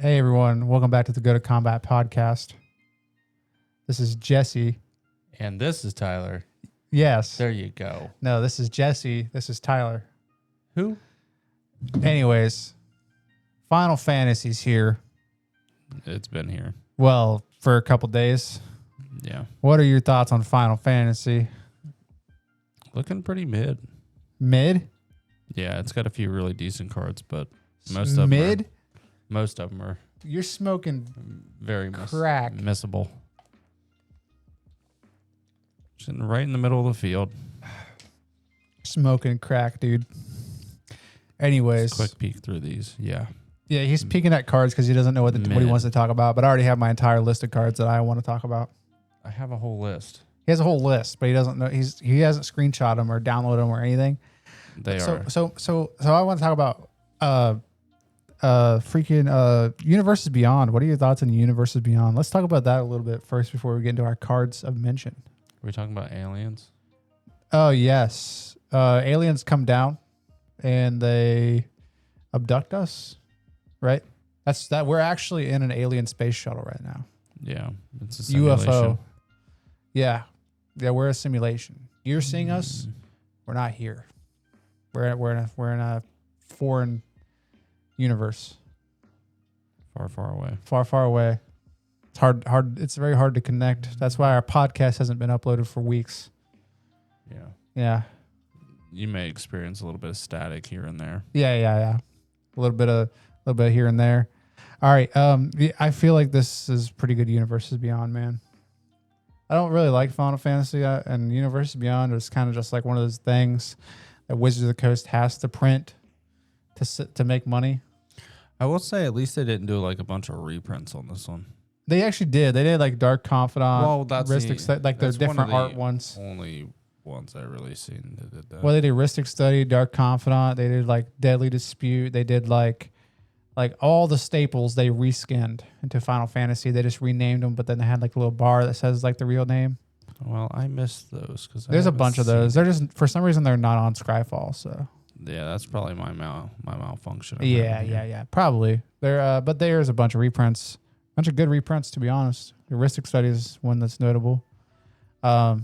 Hey everyone, welcome back to the Go to Combat podcast. This is Jesse. And this is Tyler. Yes. There you go. No, this is Jesse. This is Tyler. Who? Anyways, Final Fantasy's here. It's been here. Well, for a couple days. Yeah. What are your thoughts on Final Fantasy? Looking pretty mid. Mid? Yeah, it's got a few really decent cards, but Most of mid? most of them are You're smoking very crack. missable. Sitting right in the middle of the field. Smoking crack, dude. Anyways. Just quick peek through these. Yeah. Yeah, he's peeking at cards because he doesn't know what he wants to talk about, but I already have my entire list of cards that I want to talk about. I have a whole list. He has a whole list, but he doesn't know. He hasn't screenshot them or downloaded them or anything. So I want to talk about Universes Beyond. What are your thoughts on Universes Beyond? Let's talk about that a little bit first before we get into our cards of mention. Are we talking about aliens? Oh yes, aliens come down and they abduct us, right? That we're actually in an alien space shuttle right now. Yeah, it's a simulation. UFO. Yeah, we're a simulation. You're seeing us. We're not here. We're in a foreign universe. Far away. Far away. It's hard. It's very hard to connect. That's why our podcast hasn't been uploaded for weeks. Yeah. Yeah. You may experience a little bit of static here and there. Yeah. A little bit here and there. All right. I feel like this is pretty good. Universes Beyond, man. I don't really like Final Fantasy, and Universes Beyond is kind of just like one of those things that Wizards of the Coast has to print to make money. I will say at least they didn't do like a bunch of reprints on this one. They actually did. They did like Dark Confidant. Well, that's like their different art ones. Only ones I really seen that did that. Well, they did Ristic Study, Dark Confidant. They did like Deadly Dispute. They did like all the staples. They reskinned into Final Fantasy. They just renamed them, but then they had like a little bar that says like the real name. Well, I missed those because there's a bunch of those. They're just for some reason they're not on Skyfall. So yeah, that's probably my malfunction. Yeah. Probably but there's a bunch of reprints, bunch of good reprints to be honest. The Ristic Study is one that's notable. But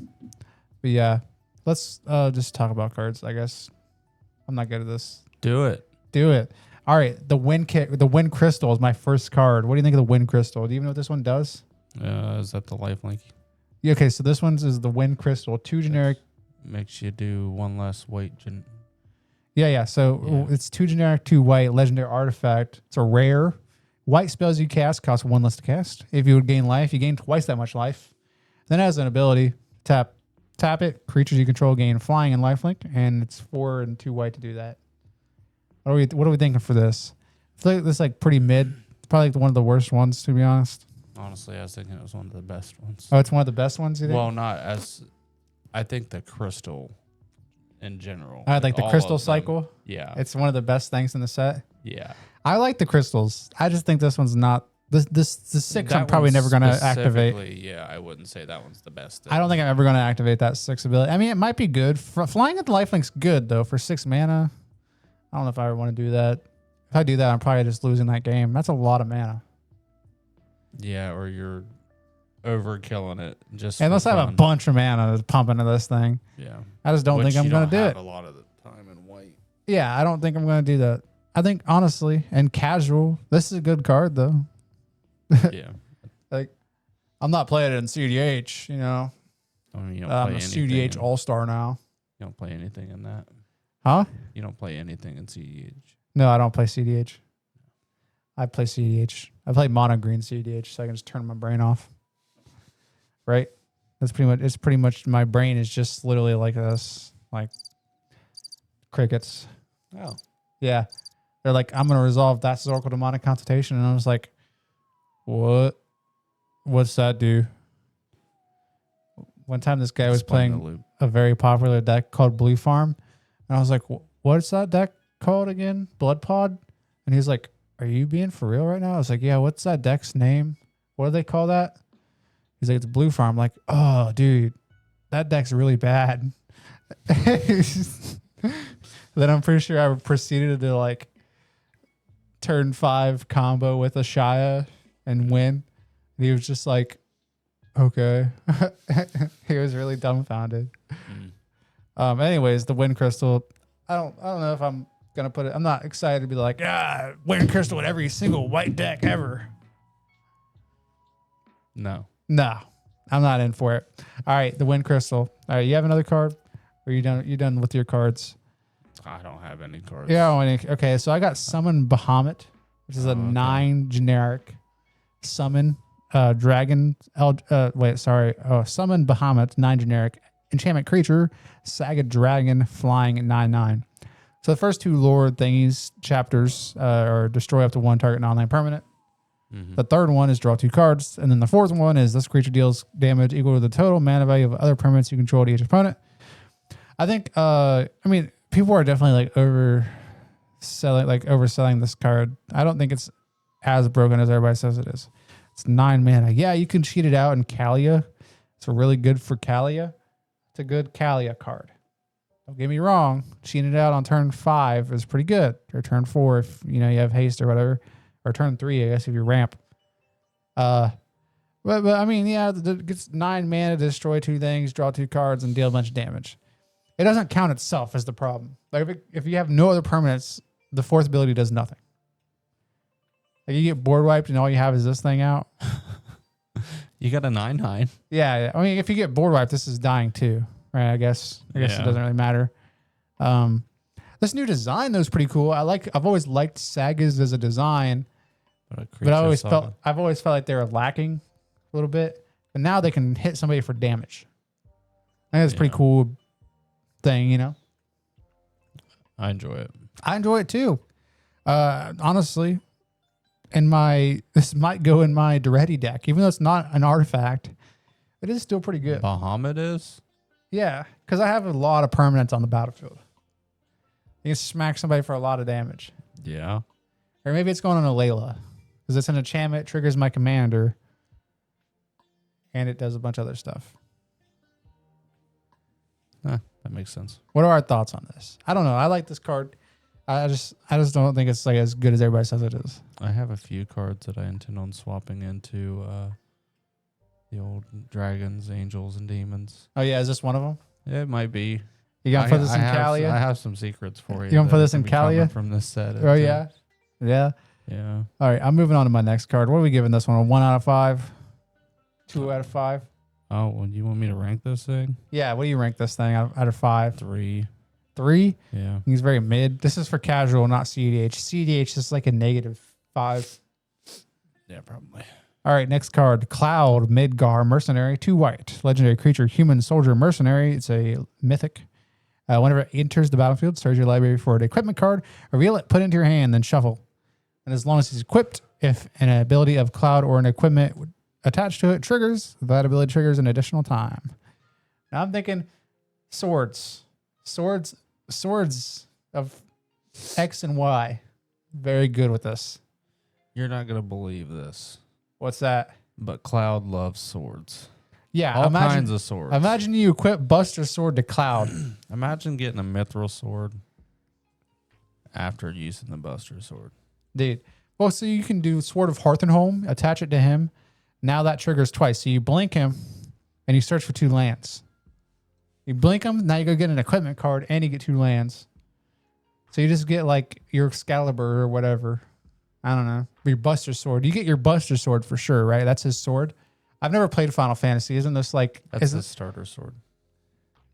yeah, let's just talk about cards. I guess I'm not good at this. Do it. All right, the Wind Crystal is my first card. What do you think of the Wind Crystal? Do you even know what this one does? Is that the lifelink? Yeah, okay, so this one's is the Wind Crystal. 2 generic. Makes you do 1 less weight. So it's 2 generic, 2 white, legendary artifact. It's a rare. White spells you cast cost 1 less to cast. If you would gain life, you gain twice that much life. Then it has an ability, tap it. Creatures you control gain flying and lifelink, and it's 4 and 2 white to do that. What are we thinking for this? I feel like this is like pretty mid. It's probably like one of the worst ones, to be honest. Honestly, I was thinking it was one of the best ones. Oh, it's one of the best ones, you think? Well, not as... I think the crystal in general. Like the crystal cycle? Yeah. It's one of the best things in the set? Yeah. I like the crystals. I just think this one's not... The 6 I'm probably never going to activate. Yeah, I wouldn't say that one's the best. I don't think I'm ever going to activate that 6 ability. I mean, it might be good. Flying at the lifelink's good, though, for 6 mana. I don't know if I ever want to do that. If I do that, I'm probably just losing that game. That's a lot of mana. Yeah, or you're overkilling it. Unless I have a bunch of mana to pump into this thing. Yeah. I just don't think I'm going to do it. A lot of the time in white. Yeah, I don't think I'm going to do that. I think, honestly, and casual, this is a good card, though. Yeah. Like, I'm not playing it in CDH, you know. I mean, you don't I'm play a CDH All-Star now. You don't play anything in that. Huh? You don't play anything in CDH. No, I don't play CDH. I play CDH. I play mono green CDH, so I can just turn my brain off. Right? That's pretty much. It's pretty much my brain is just literally like this, like crickets. Oh. Yeah, they're like, I'm gonna resolve that's Oracle Demonic Consultation, and I was like, what? What's that do? One time, this guy was playing a very popular deck called Blue Farm, and I was like, what's that deck called again? Blood Pod? And he's like, are you being for real right now? I was like, yeah, what's that deck's name? What do they call that? He's like, it's Blue Farm. I'm like, oh, dude, that deck's really bad. Then I'm pretty sure I proceeded to turn 5 combo with a Shia and win. And he was just like, okay. He was really dumbfounded. Anyways, the Wind Crystal. I don't know if I'm gonna put it. I'm not excited to be like, Wind Crystal with every single white deck ever. No. No, I'm not in for it. All right, the Wind Crystal. All right, you have another card? Or you done? You done with your cards? I don't have any cards. Yeah. Okay, so I got Summon Bahamut, which is a 9 generic summon dragon. Summon Bahamut, 9 generic enchantment creature, Saga Dragon, flying at 9/9. So the first 2 Lord thingies chapters are destroy up to 1 target non-land permanent. The third one is draw 2 cards, and then the fourth one is this creature deals damage equal to the total mana value of other permanents you control to each opponent. I think, people are definitely like overselling this card. I don't think it's as broken as everybody says it is. It's 9 mana. Yeah, you can cheat it out in Kalia. It's really good for Kalia. It's a good Kalia card. Don't get me wrong. Cheating it out on turn 5 is pretty good. Or turn 4 if you have haste or whatever. Or turn 3, I guess, if you ramp. But I mean, yeah, it gets 9 mana to destroy 2 things, draw 2 cards, and deal a bunch of damage. It doesn't count itself as the problem. Like if you have no other permanents, the 4th ability does nothing. Like you get board wiped and all you have is this thing out. You got a 9/9. Yeah, I mean, if you get board wiped, this is dying too, right? I guess it doesn't really matter. This new design though is pretty cool. I've always liked sagas as a design, but I've always felt like they were lacking a little bit. But now they can hit somebody for damage. I think that's a pretty cool thing, I enjoy it. I enjoy it too. Honestly, this might go in my Duretti deck, even though it's not an artifact. It is still pretty good. Bahamut is? Yeah, because I have a lot of permanents on the battlefield. You can smack somebody for a lot of damage. Yeah. Or maybe it's going on a Layla, because it's an enchantment, triggers my commander, and it does a bunch of other stuff. That makes sense. What are our thoughts on this? I don't know. I like this card. I just don't think it's like as good as everybody says it is. I have a few cards that I intend on swapping into the old dragons, angels, and demons. Oh yeah, is this one of them? It might be. You gonna put this in Kalia? I have some secrets for you. You gonna put this in Kalia from this set? Oh yeah, yeah. Yeah. All right, I'm moving on to my next card. What are we giving this one? A 1 out of 5? 2 out of 5? Oh, well, you want me to rank this thing? Yeah. What do you rank this thing out of 5? 3. 3? Yeah. He's very mid. This is for casual, not CDH. CDH is like a -5. Yeah, probably. All right, next card. Cloud Midgar Mercenary. 2 white. Legendary creature, human soldier mercenary. It's a mythic. Whenever it enters the battlefield, search your library for an equipment card, reveal it, put it into your hand, then shuffle. And as long as it's equipped, if an ability of Cloud or an equipment attached to it triggers, that ability triggers an additional time. Now I'm thinking swords of X and Y. Very good with this. You're not going to believe this, What's that? but Cloud loves swords. Yeah, All kinds of swords. Imagine you equip Buster Sword to Cloud. Imagine getting a mithril sword after using the Buster Sword. Dude. Well, so you can do Sword of Hearthenholm, attach it to him. Now that triggers twice. So you blink him and you search for 2 lands. You blink him, now you go get an equipment card and you get 2 lands. So you just get like your Excalibur or whatever. I don't know. Your Buster Sword. You get your Buster Sword for sure, right? That's his sword. I've never played Final Fantasy. Isn't this like... That's his starter sword.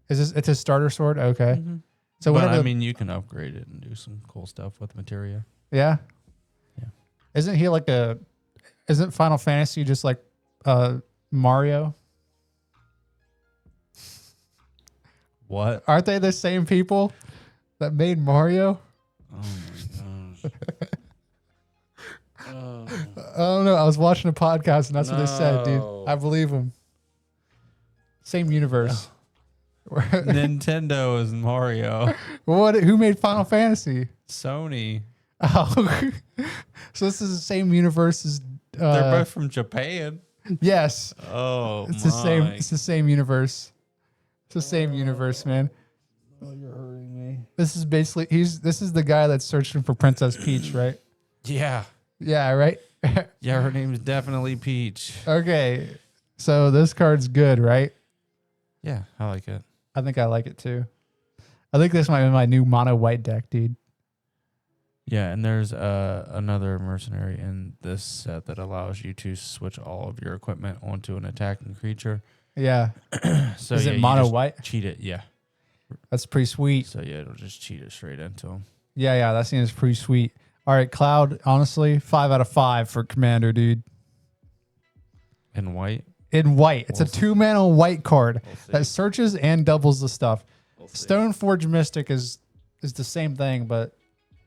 It's his starter sword? Okay. Mm-hmm. So but I mean, you can upgrade it and do some cool stuff with materia. Yeah? Yeah. Isn't he like Isn't Final Fantasy just like Mario? What? Aren't they the same people that made Mario? Oh my gosh. I don't know. I was watching a podcast and that's what they said, dude. No. I believe them. Same universe. Nintendo is Mario. Who made Final Fantasy? Sony. Oh, so this is the same universe as. They're both from Japan. Yes. Oh, It's the same. It's the same universe. It's the same universe, man. Oh, you're hurting me. This is basically this is the guy that's searching for Princess Peach, right? Yeah. Yeah, right? Yeah, her name's definitely Peach. Okay. So this card's good, right? Yeah, I like it. I think I like it too. I think this might be my new mono white deck, dude. Yeah, and there's another mercenary in this set that allows you to switch all of your equipment onto an attacking creature. Yeah. So Is yeah, it you mono just white? cheat it, yeah. That's pretty sweet. So yeah, it'll just cheat it straight into him. Yeah, that seems pretty sweet. All right, Cloud, honestly, 5 out of 5 for Commander, dude. In white. In white. It's We'll a 2-mana white card We'll see. that searches and doubles the stuff. We'll see. Stoneforge Mystic is the same thing, but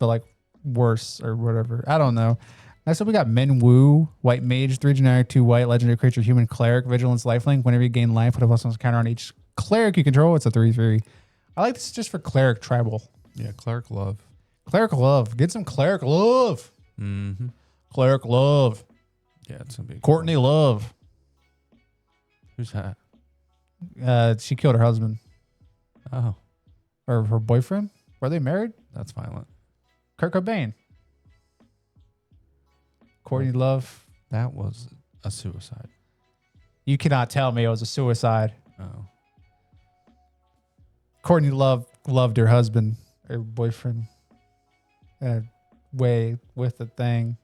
like worse or whatever. I don't know. Next up, we got Minwu, White Mage, 3 generic, 2 white, legendary creature, human cleric, vigilance, lifelink. Whenever you gain life, put a +1 counter on each cleric you control. It's a 3/3. I like this just for cleric tribal. Yeah, Cleric Love. Cleric love. Get some cleric love. Mm-hmm. Cleric love. Yeah, it's gonna be a good Courtney one. Love. Who's that? She killed her husband Oh, or her boyfriend. Were they married? that's violent. Kurt Cobain. Courtney Love. That was a suicide. You cannot tell me it was a suicide. Oh. Courtney Love loved her husband or boyfriend in a way with a thing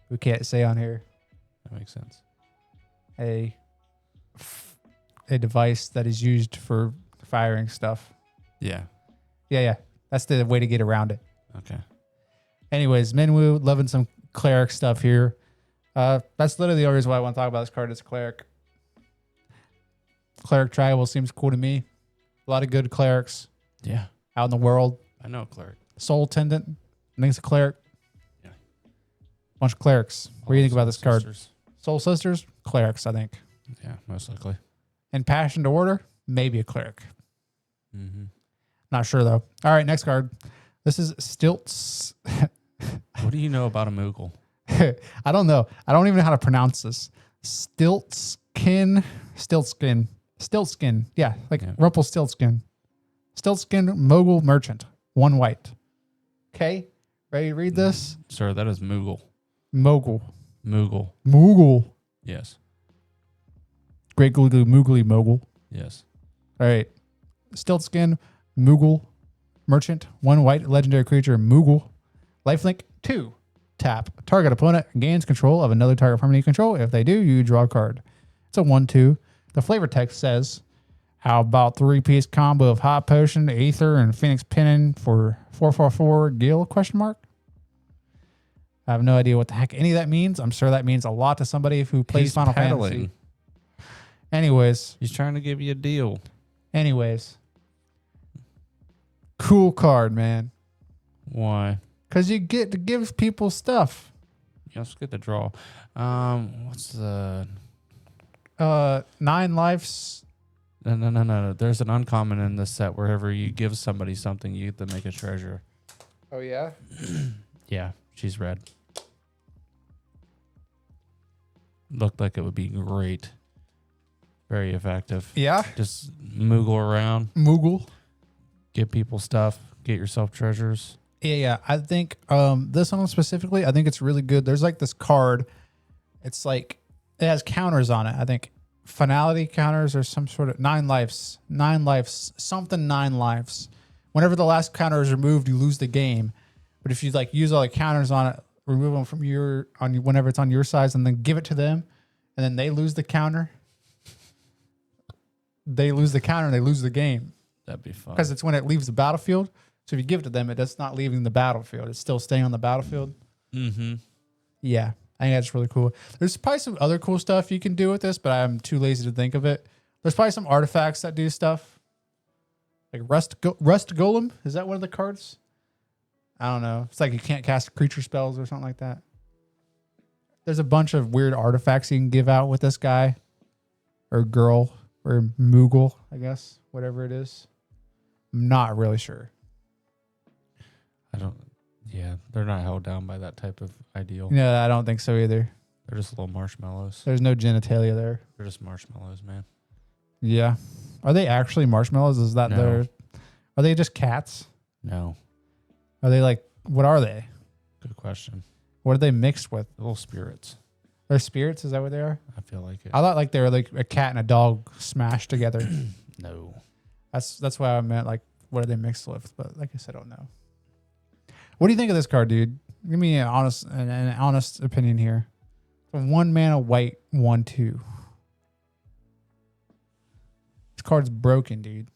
we can't say on here. That makes sense. A device that is used for firing stuff. Yeah. Yeah. That's the way to get around it. Okay. Anyways, Minwu, loving some cleric stuff here. That's literally the only reason why I want to talk about this card. It's cleric. Cleric tribal seems cool to me. A lot of good clerics Yeah. out in the world. I know Cleric. Soul Tendant, I think it's a cleric. Yeah. Bunch of clerics. What do you think about this card? Sisters. Soul Sisters, clerics, I think. Yeah, most likely. And Passion to Order, maybe a cleric. Mm-hmm. Not sure though. All right, next card. This is Stilts. What do you know about a Moogle? I don't know. I don't even know how to pronounce this. Stiltskin. Yeah, like Yeah. Rumpelstiltskin. Stiltskin Mogul Merchant. 1 white. Okay, ready to read this? Sir, that is Moogle. Mogul. Moogle. Yes. Great Googly Moogly Mogul. Yes. All right. Stiltskin Moogle Merchant. 1 white legendary creature Moogle. Lifelink 2. Tap. Target opponent gains control of another target permanent you control. If they do, you draw a card. It's a 1/2. The flavor text says, how about 3-piece combo of Hot Potion, Aether, and Phoenix Pennon for 4/4 Gil? ? I have no idea what the heck any of that means. I'm sure that means a lot to somebody who plays He's Final peddling. Fantasy. Anyways. He's trying to give you a deal. Cool card, man. Why? Because you get to give people stuff. You also get the draw. What's the... 9 lives. No. There's an uncommon in this set. Wherever you give somebody something, you get to make a treasure. Oh, yeah? Yeah, she's red. Looked like it would be great. Very effective. Yeah. Just moogle around, Moogle. give people stuff, get yourself treasures. Yeah. I think this one specifically, I think it's really good. There's like this card. It's like, it has counters on it. I think finality counters or some sort of 9 lives. 9 lives. Something 9 lives. Whenever the last counter is removed, you lose the game. But if you like use all the counters on it, remove them from whenever it's on your size, and then give it to them, and then they lose the counter. They lose the counter and they lose the game. That'd be fun. Because it's when it leaves the battlefield. So if you give it to them, it's not leaving the battlefield. It's still staying on the battlefield. Mm-hmm. Yeah, I think that's really cool. There's probably some other cool stuff you can do with this, but I'm too lazy to think of it. There's probably some artifacts that do stuff. Like Rust Golem. Is that one of the cards? I don't know. It's like you can't cast creature spells or something like that. There's a bunch of weird artifacts you can give out with this guy. Or girl. Or Moogle, I guess. Whatever it is. I'm not really sure. Yeah, they're not held down by that type of ideal. No, I don't think so either. They're just little marshmallows. There's no genitalia there. They're just marshmallows, man. Yeah. Are they actually marshmallows? Is that No. Are they just cats? No. Are they like, what are they? Good question. What are they mixed with? Little spirits. They're spirits? Is that what they are? I feel like it. I thought like they were like a cat and a dog smashed together. No. That's why I meant like what are they mixed with? But like I said, I don't know. What do you think of this card, dude? Give me an honest opinion here. 1 mana white 1/2. This card's broken, dude.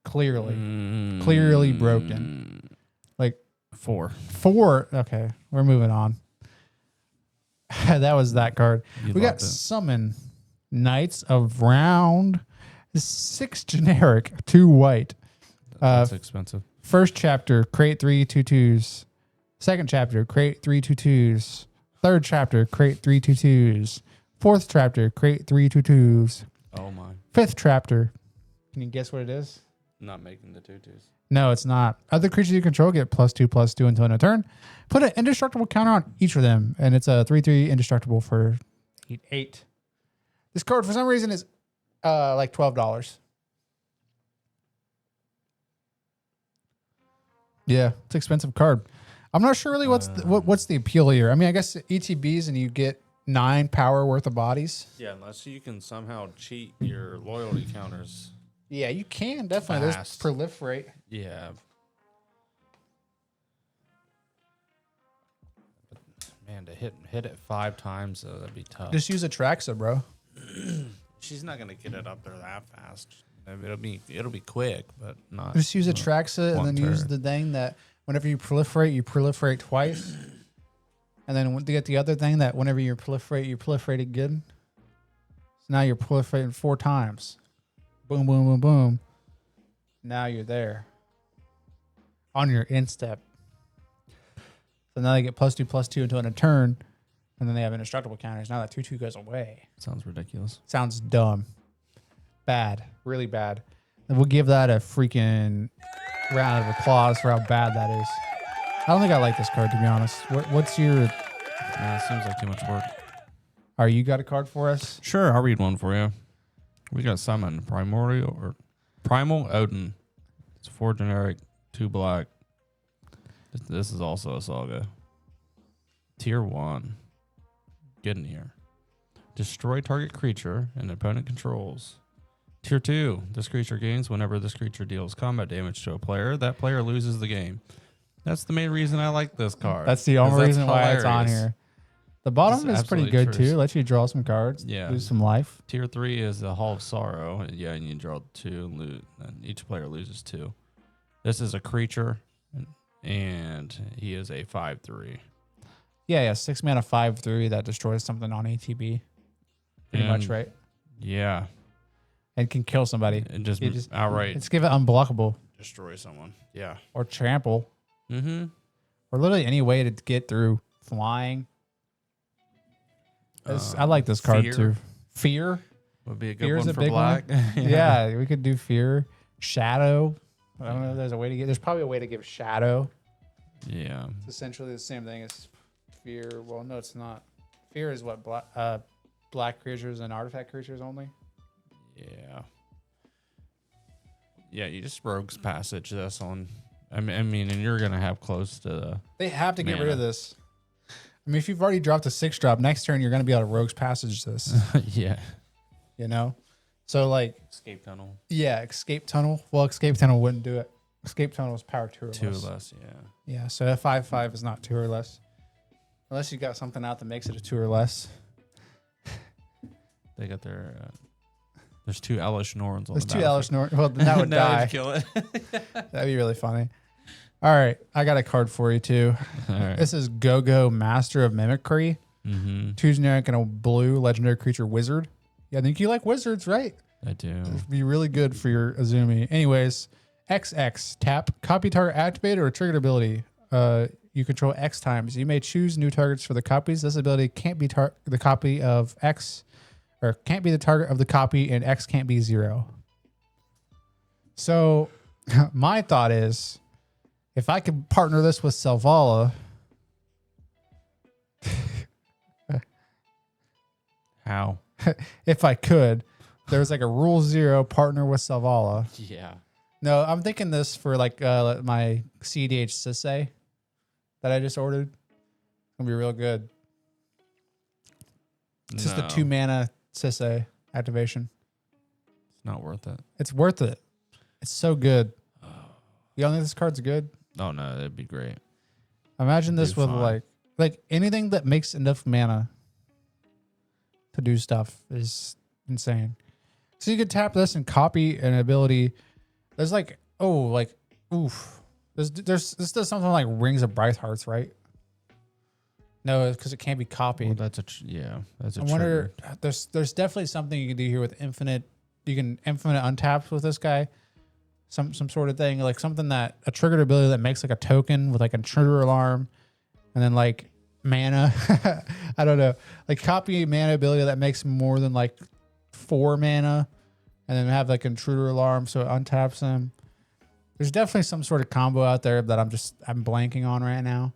Clearly broken. Like 4. 4. Okay, we're moving on. That was that card. You We got loved it. Summon Knights of Round. 6 generic, 2 white. That's expensive. First chapter, create 3 2/2s. Second chapter, create 3 2/2s. Third chapter, create 3 2/2s. Fourth chapter, create 3 2/2s. Oh my. Fifth chapter. Can you guess what it is? Not making the 2/2s. No, it's not. Other creatures you control get +2/+2 until end of turn. Put an indestructible counter on each of them, and it's a 3/3 indestructible for 8. This card, for some reason, is like $12. Yeah, it's an expensive card. I'm not sure really what's the appeal here. I mean, I guess ETBs and you get 9 power worth of bodies. Yeah, unless you can somehow cheat your loyalty counters. Yeah, you can definitely. Fast. There's proliferate. Yeah. But, man, to hit it 5 times, that'd be tough. Just use Atraxa, bro. She's not gonna get it up there that fast. I mean, it'll be quick, but not. Just use Atraxa and one then use turn. the thing that whenever you proliferate twice. And then when you get the other thing that whenever you proliferate again. So now you're proliferating 4 times. Boom, boom, boom, boom. Now you're there. On your instep. So now they get +2/+2 until end of turn. And then they have indestructible counters. Now that 2/2 goes away. Sounds ridiculous. Sounds dumb. Bad. Really bad. And we'll give that a freaking round of applause for how bad that is. I don't think I like this card, to be honest. What's your... It seems like too much work. You got a card for us? Sure, I'll read one for you. We got Summon Primal Odin. It's 4 generic, 2 black. This is also a saga. Tier 1. Get in here. Destroy target creature and opponent controls. Tier 2. This creature gains whenever this creature deals combat damage to a player. That player loses the game. That's the main reason I like this card. That's the only reason why it's on hilarious. here. The bottom It's is pretty absolutely good, true. too. Lets you draw some cards. Yeah. Lose some life. Tier 3 is the Hall of Sorrow. Yeah, and you draw 2 and each player loses 2. This is a creature, and he is a 5/3. Yeah. 6 mana 5/3 that destroys something on ATB. Pretty much, right? Yeah. And can kill somebody. And just You just- outright Let's give it unblockable. destroy someone. Yeah. Or trample. Mm-hmm. Or literally any way to get through flying. I like this card Fear too. Fear. would be a good Fear is one a for big black. Yeah, we could do fear. Shadow. I don't know if there's a way to get. There's probably a way to give shadow. Yeah. It's essentially the same thing as fear. Well, no, it's not. Fear is what black creatures and artifact creatures only. Yeah. Yeah, you just Rogue's Passage this on. I mean, and you're gonna have close to. They have to get rid Mana. of this. I mean, if you've already dropped a 6-drop, next turn you're going to be able to Rogue's Passage this. Yeah. You know, so like, Escape Tunnel. yeah, Escape Tunnel. Well, Escape Tunnel wouldn't do it. Escape Tunnel is power 2 or 2 or less. less. Yeah. Yeah, so a 5/5 is not 2 or less, unless you got something out that makes it a 2 or less. They got their. There's 2 Elish Norns on There's the 2 Elish Norn. Well, then that would No, die. you'd kill it. That'd be really funny. All right, I got a card for you too. All right. This is Go-Go, Master of Mimicry. Mm-hmm. 2 generic and a blue legendary creature wizard. Yeah, I think you like wizards, right? I do. It'd be really good for your Azumi. Anyways, XX, tap, copy target activated or triggered ability. You control X times. You may choose new targets for the copies. This ability can't be the copy of X, or can't be the target of the copy, and X can't be 0. So my thought is, if I could partner this with Selvala, How? if I could, there's like a rule 0 partner with Selvala. Yeah. No, I'm thinking this for like my CDH Sisei that I just ordered. Gonna be real good. It's just the No, 2 mana Sisay activation. It's not worth it. It's worth it. It's so good. You don't think this card's good? Oh no, that'd be great. Imagine this Do with fine. like anything that makes enough mana to do stuff is insane. So you could tap this and copy an ability. There's like oof. This does something like Rings of Bright Hearts, right? No, because it can't be copied. Well, that's a I wonder. trigger. There's definitely something you can do here with infinite. You can infinite untap with this guy. Some sort of thing, like something that a triggered ability that makes like a token with like a intruder alarm, and then like mana. I don't know, like copy a mana ability that makes more than like 4 mana, and then have like intruder alarm so it untaps them. There's definitely some sort of combo out there that I'm blanking on right now.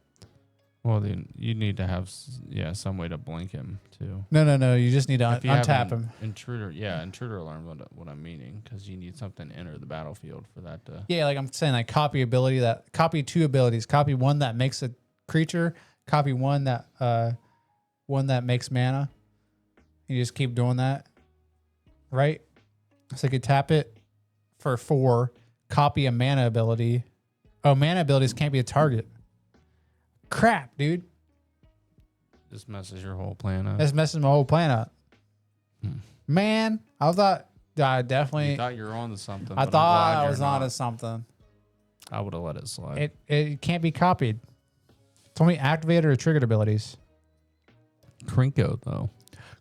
Well, then you need to have some way to blink him too. No. You just need to If you have untap an him. intruder alarm. What I'm meaning, because you need something to enter the battlefield for that to. Yeah, like I'm saying, like copy 2 abilities. Copy one that makes a creature. Copy one that makes mana. You just keep doing that, right? So you could tap it for 4. Copy a mana ability. Oh, mana abilities can't be a target. Crap, dude. This messes your whole plan up. That's messing my whole plan up. Hmm. Man, I thought I definitely. You thought you were on to something. I but I'm thought glad I you're was not. onto something. I would have let it slide. It can't be copied. It's only activated or triggered abilities. Krinko though.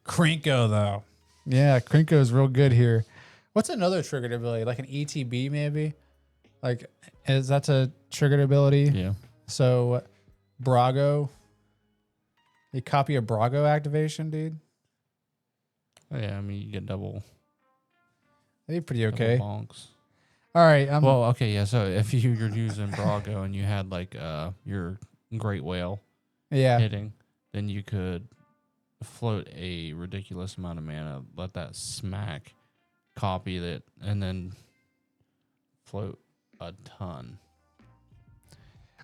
Krinko though. Yeah, Krinko is real good here. What's another triggered ability? Like an ETB maybe? Like that's a triggered ability. Yeah. So Brago. You copy a Brago activation, dude. Oh, yeah. I mean, you get double. That'd be pretty okay. Double bonks. All right. Well, okay, yeah. So if you're using Brago and you had like your Great Whale yeah. hitting, then you could float a ridiculous amount of mana, let that smack, copy it, and then float a ton.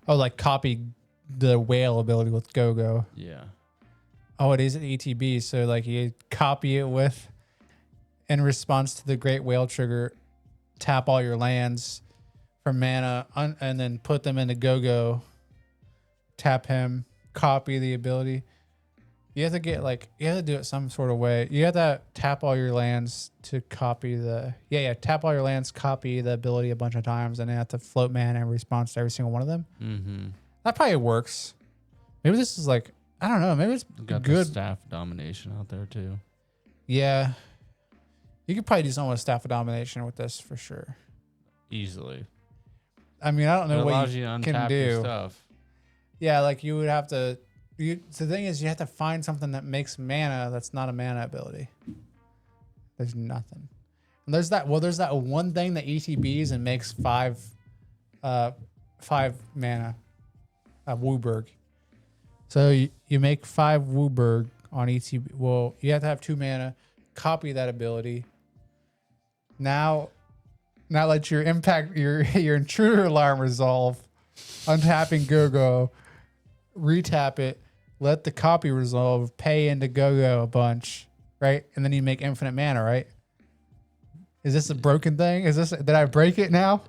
Oh, like copy the whale ability with Go-Go. Yeah. Oh, it is an ETB. So like you copy it with, in response to the Great Whale trigger, tap all your lands for mana and then put them into Go-Go. Tap him, copy the ability. You have to do it some sort of way. You have to tap all your lands to copy tap all your lands, copy the ability a bunch of times, and then have to float mana in response to every single one of them. Mm-hmm. That probably works. Maybe this is like, I don't know. Maybe it's Got the good. staff domination out there too. Yeah. You could probably do something with Staff of Domination with this for sure. Easily. I mean, I don't know It what allows you you to can untap do. your stuff. Yeah, like you would have to. The thing is, you have to find something that makes mana that's not a mana ability. There's nothing. And there's that one thing that ETBs and makes 5 mana. Wooburg. So you make 5 Wooburg on ETB. Well, you have to have 2 mana. Copy that ability. Now let your intruder alarm resolve. Untapping Go-Go. Retap it. Let the copy resolve. Pay into Go-Go a bunch. Right? And then you make infinite mana, right? Is this a broken thing? Did I break it now?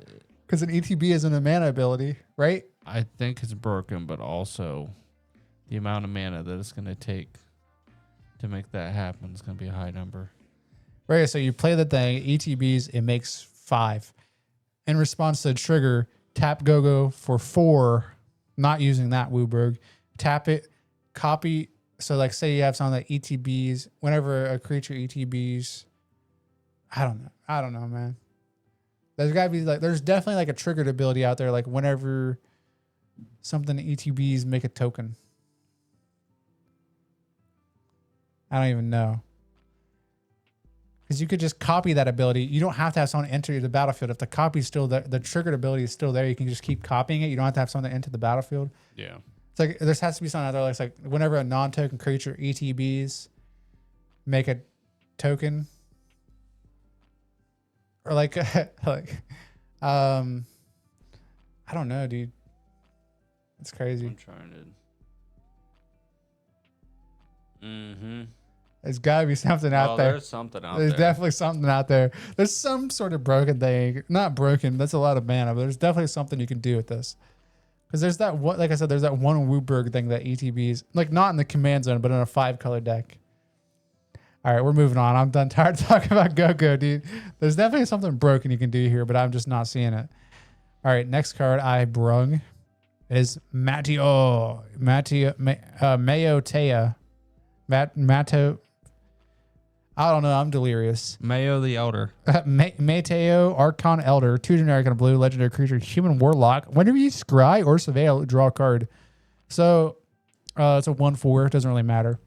Because an ETB isn't a mana ability, right? I think it's broken, but also the amount of mana that it's going to take to make that happen is going to be a high number. Right, so you play the thing, ETBs, it makes 5. In response to the trigger, tap Go-Go for 4, not using that Wooburg. Tap it, copy. So like say you have something that ETBs, whenever a creature ETBs, I don't know, man. There's gotta be there's definitely like a triggered ability out there, like whenever something ETBs make a token. I don't even know. Because you could just copy that ability. You don't have to have someone enter the battlefield. If the copy's still there, the triggered ability is still there, you can just keep copying it. You don't have to have someone enter the battlefield. Yeah. It's like there has to be something out there that's like whenever a non-token creature ETBs make a token. Or like I don't know, dude. It's crazy. I'm trying to. Mm-hmm. There's got to be something out there. There's something out There's there. definitely something out there. There's some sort of broken thing. Not broken. That's a lot of mana, but there's definitely something you can do with this. Because there's that one, like I said, there's that one Wooburg thing that ETBs, like not in the command zone, but in a 5-color deck. All right, we're moving on. I'm done tired of talking about Go-Go, dude. There's definitely something broken you can do here, but I'm just not seeing it. All right, next card I brung is Mayotea. Mato. I don't know. I'm delirious. Mayo the Elder. Mateo, Archon Elder, 2 generic and a blue, legendary creature, human warlock. Whenever you scry or surveil, draw a card. So it's a 1/4. It doesn't really matter.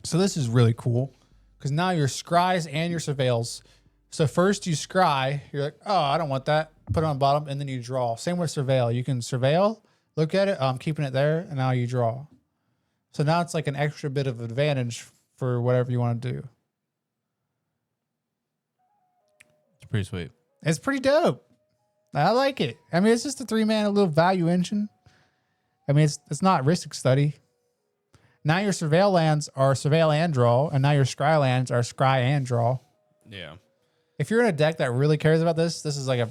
So this is really cool because now your scries and your surveils. So first you scry, you're like, oh, I don't want that. Put it on bottom, and then you draw. Same with surveil. You can surveil, look at it. I'm keeping it there, and now you draw. So now it's like an extra bit of advantage for whatever you want to do. It's pretty sweet. It's pretty dope. I like it. I mean, it's just a 3-mana little value engine. I mean, it's not Ristic Study. Now your surveil lands are surveil and draw, and now your scry lands are scry and draw. Yeah. If you're in a deck that really cares about this, this is like a.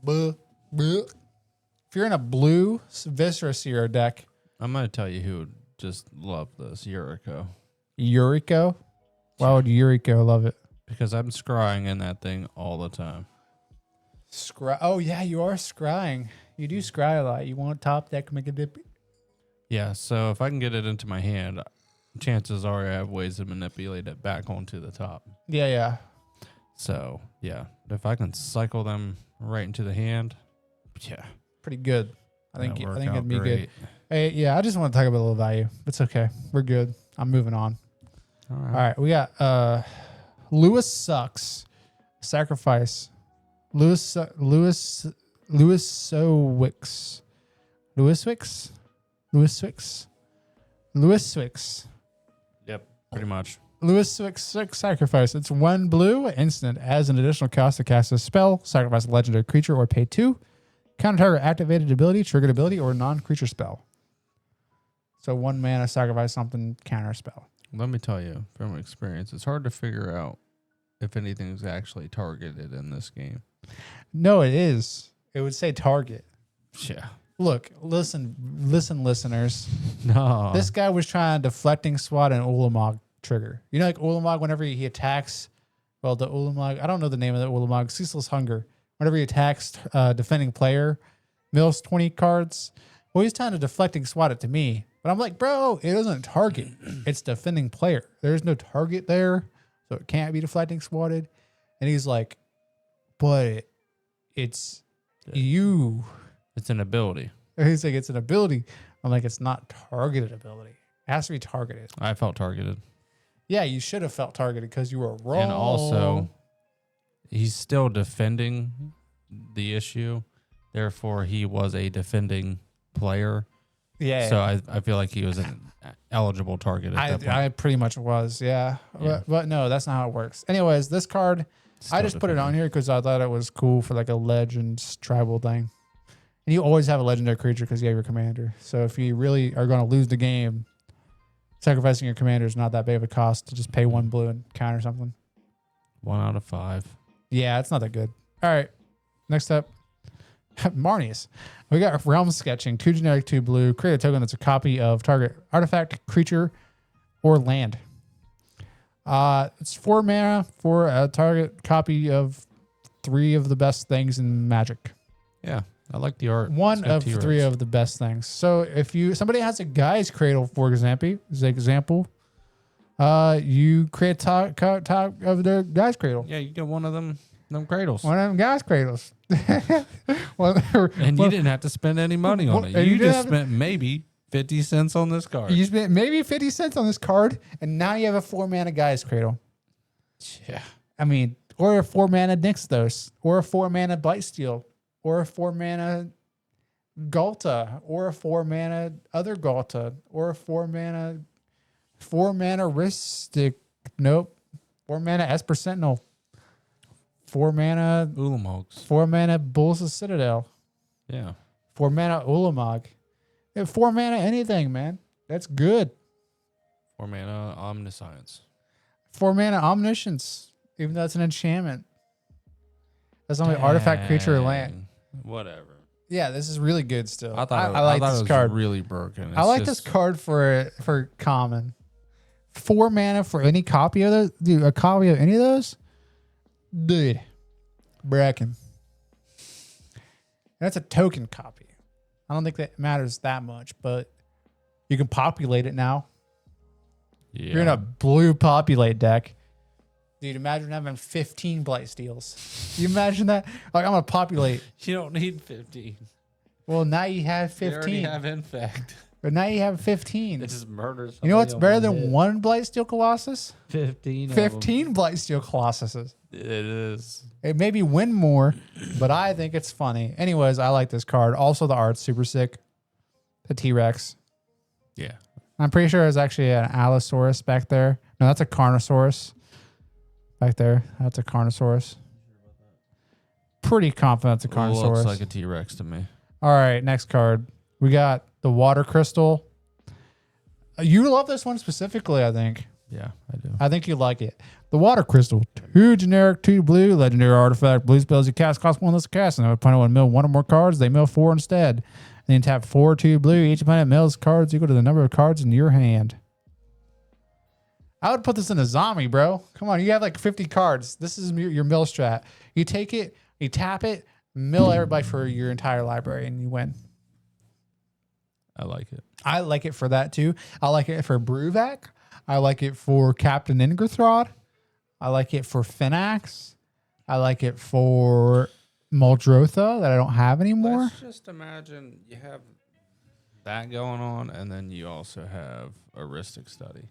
If you're in a blue Viscera Seer deck, I'm going to tell you who would just love this, Yuriko. Yuriko. Why would Yuriko love it? Because I'm scrying in that thing all the time. Scry. Oh yeah, you are scrying. You do scry a lot. You want top deck make a dip. Yeah, so if I can get it into my hand, chances are I have ways to manipulate it back onto the top. Yeah, yeah. So, yeah, if I can cycle them right into the hand, yeah. Pretty good. I think that'd work it'd out be great. good. Hey, yeah, I just want to talk about a little value. It's okay. We're good. I'm moving on. All All right. right, we got Lewis Sucks. Sacrifice. Lewis Sowicks. Lewis Swix. Yep, pretty much. Lewis Swix Sacrifice. It's 1 blue instant. As an additional cost to cast a spell, sacrifice a legendary creature or pay 2. Counter target activated ability, triggered ability, or non-creature spell. So 1 mana, sacrifice something, counter spell. Let me tell you from experience, it's hard to figure out if anything's actually targeted in this game. No, it is. It would say target. Yeah. Look, listen, listeners. No. This guy was trying deflecting swat and Ulamog trigger. You know, like Ulamog, whenever he attacks, well, the Ulamog, I don't know the name of the Ulamog, Ceaseless Hunger. Whenever he attacks defending player, mills 20 cards. Well, he's trying to deflecting swat it to me. But I'm like, bro, it doesn't target. It's defending player. There's no target there, so it can't be deflecting swatted. And he's like, but it's you. It's an ability. He's like, it's an ability. I'm like, it's not targeted ability. It has to be targeted. I felt targeted. Yeah, you should have felt targeted because you were wrong. And also, he's still defending the issue. Therefore, he was a defending player. yeah. So I feel like he was an eligible target at that point. I pretty much was, yeah. Yeah. But no, that's not how it works. Anyways, this card, I Still just put it defending. on here because I thought it was cool for like a Legends tribal thing. And you always have a legendary creature because you have your commander. So if you really are going to lose the game, sacrificing your commander is not that big of a cost to just pay 1 blue and counter something. 1 out of 5. Yeah, it's not that good. All right. Next up, Marnies. We got Realm Sketching, 2 generic, 2 blue. Create a token that's a copy of target artifact, creature, or land. It's 4 mana for a target copy of 3 of the best things in Magic. Yeah, I like the art. One It's got of T-Rex. 3 of the best things. So if somebody has a Guy's Cradle, for example, you create top of their Guy's Cradle. Yeah, you get one of them cradles. One of them Guy's Cradles. And you didn't have to spend any money on it. and You you didn't just spent maybe 50 cents on this card. You spent maybe 50 cents on this card, and now you have a 4 mana Guy's Cradle. Yeah. I mean, or a 4 mana Nixthos, or a 4 mana Blightsteel, or a 4 mana Galta, or a 4 mana other Galta, or a 4 mana Ristic. Nope. 4 mana Esper Sentinel. 4 mana Ulamogs. 4 mana Bulls of Citadel. Yeah. 4 mana Ulamog. 4 mana anything, man. That's good. 4 mana omniscience. 4 mana omniscience, even though it's an enchantment. That's only artifact, creature, or land. Dang. Whatever. Yeah, this is really good still. I thought I like it this was card. really broken. I like this card for common. 4 mana for any copy of those. Dude, a copy of any of those? Dude. Bracken. That's a token copy. I don't think that matters that much, but you can populate it now. Yeah. You're in a blue populate deck. Dude, imagine having 15 Blight Steals. You imagine that? Like, I'm going to populate. You don't need 15. Well, now you have You already 15. have infect. But now you have 15. It just murders. You know what's somebody better on than hit. one Blight Steel Colossus? 15. 15 Blight Steel Colossuses. It is. It maybe win more, but I think it's funny. Anyways, I like this card. Also, the art's super sick. The T-Rex. Yeah. I'm pretty sure there's actually an Allosaurus back there. No, that's a Carnosaurus. Back there. That's a Carnosaurus. Pretty confident it's a Carnosaurus. Looks like a T-Rex to me. All right, next card. We got the Water Crystal. You love this one specifically, I think. Yeah, I do. I think you like it. The Water Crystal. 2 generic, 2 blue. Legendary artifact. Blue spells you cast cost 1 less to cast. And if opponent would mill 1 or more cards, they mill 4 instead. And then tap 4, 2 blue. Each opponent mills cards equal to the number of cards in your hand. I would put this in a zombie, bro. Come on, you have like 50 cards. This is your mill strat. You take it, you tap it, mill everybody for your entire library, and you win. I like it. I like it for that too. I like it for Bruvac. I like it for Captain Ingerthrod. I like it for Finax. I like it for Muldrotha that I don't have anymore. Let's just imagine you have that going on, and then you also have Aristic Study.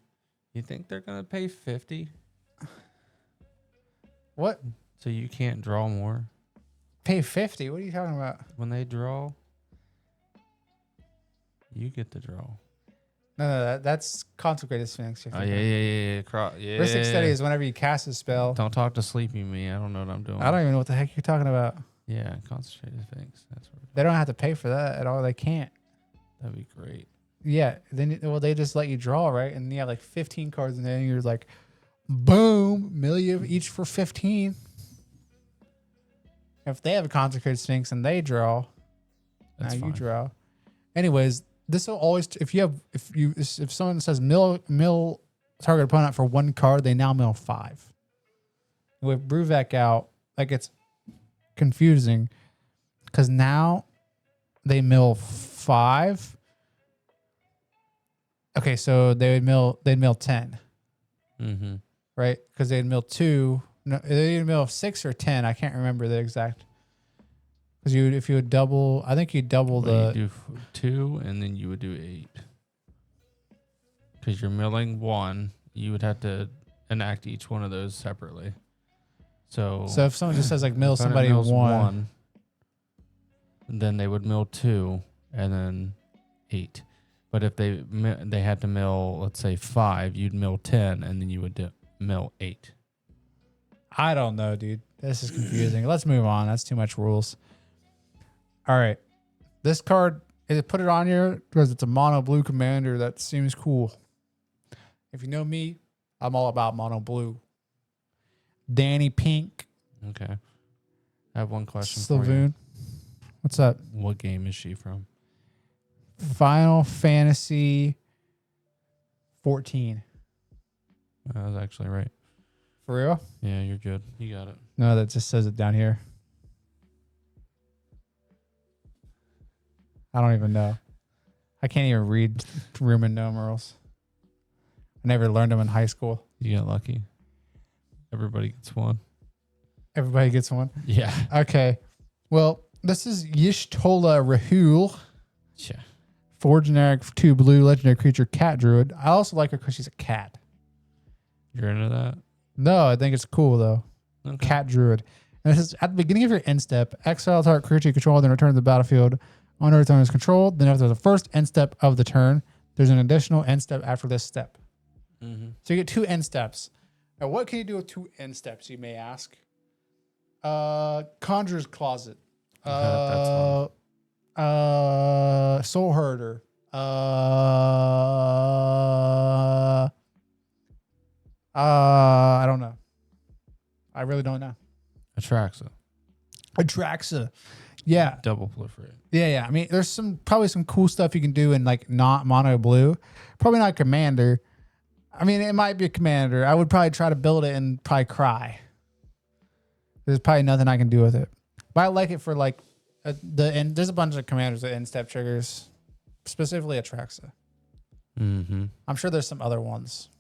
You think they're going to pay 50? What? So you can't draw more? Pay 50? What are you talking about? When they draw, you get to draw. No, that's Consecrated Sphinx. Oh, yeah. Yeah. Ristic Study is whenever you cast a spell. Don't talk to Sleepy Me. I don't know what I'm doing. I don't even know what the heck you're talking about. Yeah, Concentrated Sphinx. That's what They don't have to pay for that at all. They can't. that'd be great. Yeah. Then they just let you draw, right? And you have like 15 cards in there, and you're like, boom, million each for 15. If they have a Consecrated Sphinx and they draw, That's now fine. you draw. Anyways, this will always if someone says mill target opponent for 1 card, they now mill 5. With Bruvac out, like it's confusing because now they mill 5. Okay, so they'd mill 10, Mm-hmm. right? Because they'd mill 2. No, they'd mill 6 or 10. I can't remember the exact. Because if you would double, I think you double You do 2, and then you would do 8. Because you're milling 1, you would have to enact each one of those separately. So if someone just says like mill opponent somebody mills 1, then they would mill 2, and then 8. But if they had to mill, let's say 5, you'd mill 10, and then you would mill 8. I don't know, dude. This is confusing. Let's move on. That's too much rules. All right. This card, put it on here because it's a mono blue commander. That seems cool. If you know me, I'm all about mono blue. Danny Pink. Okay. I have one question for you. Slavoon. What's up? What game is she from? Final Fantasy 14. I was actually right. For real? Yeah, you're good. You got it. No, that just says it down here. I don't even know. I can't even read Roman numerals. I never learned them in high school. You got lucky. Everybody gets one. Everybody gets one. Yeah. Okay. Well, this is Y'shtola Rahul. Yeah. 4 generic, 2 blue, legendary creature, cat druid. I also like her because she's a cat. You're into that? No, I think it's cool though. Okay. Cat druid. And this is at the beginning of your end step, exile target creature you control, then return to the battlefield. On return is controlled. Then after the first end step of the turn, there's an additional end step after this step. Mm-hmm. So you get 2 end steps. Now, what can you do with 2 end steps, you may ask? Conjurer's Closet. That's Soul Herder. I don't know. I really don't know. Atraxa. Atraxa. Yeah. Double proliferate. Yeah. I mean, there's probably some cool stuff you can do in like not mono blue. Probably not commander. I mean, it might be a commander. I would probably try to build it and probably cry. There's probably nothing I can do with it. But I like it for like there's a bunch of commanders that end step triggers, specifically Atraxa. Mm-hmm. I'm sure there's some other ones.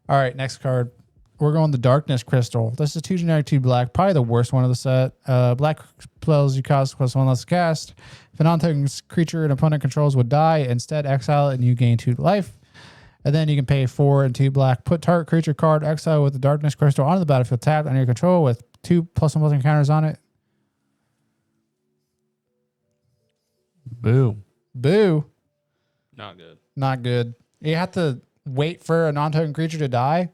All right, next card. We're going the Darkness Crystal. This is 2 generic, 2 black. Probably the worst one of the set. Black spells you cost +1 less to cast. If a non-token creature an opponent controls would die, instead exile it and you gain 2 life. And then you can pay 4 and 2 black. Put target creature card exile with the Darkness Crystal onto the battlefield tapped under your control with 2 +1/+1 encounters on it. Boo. Boo. Not good. Not good. You have to wait for a non-token creature to die,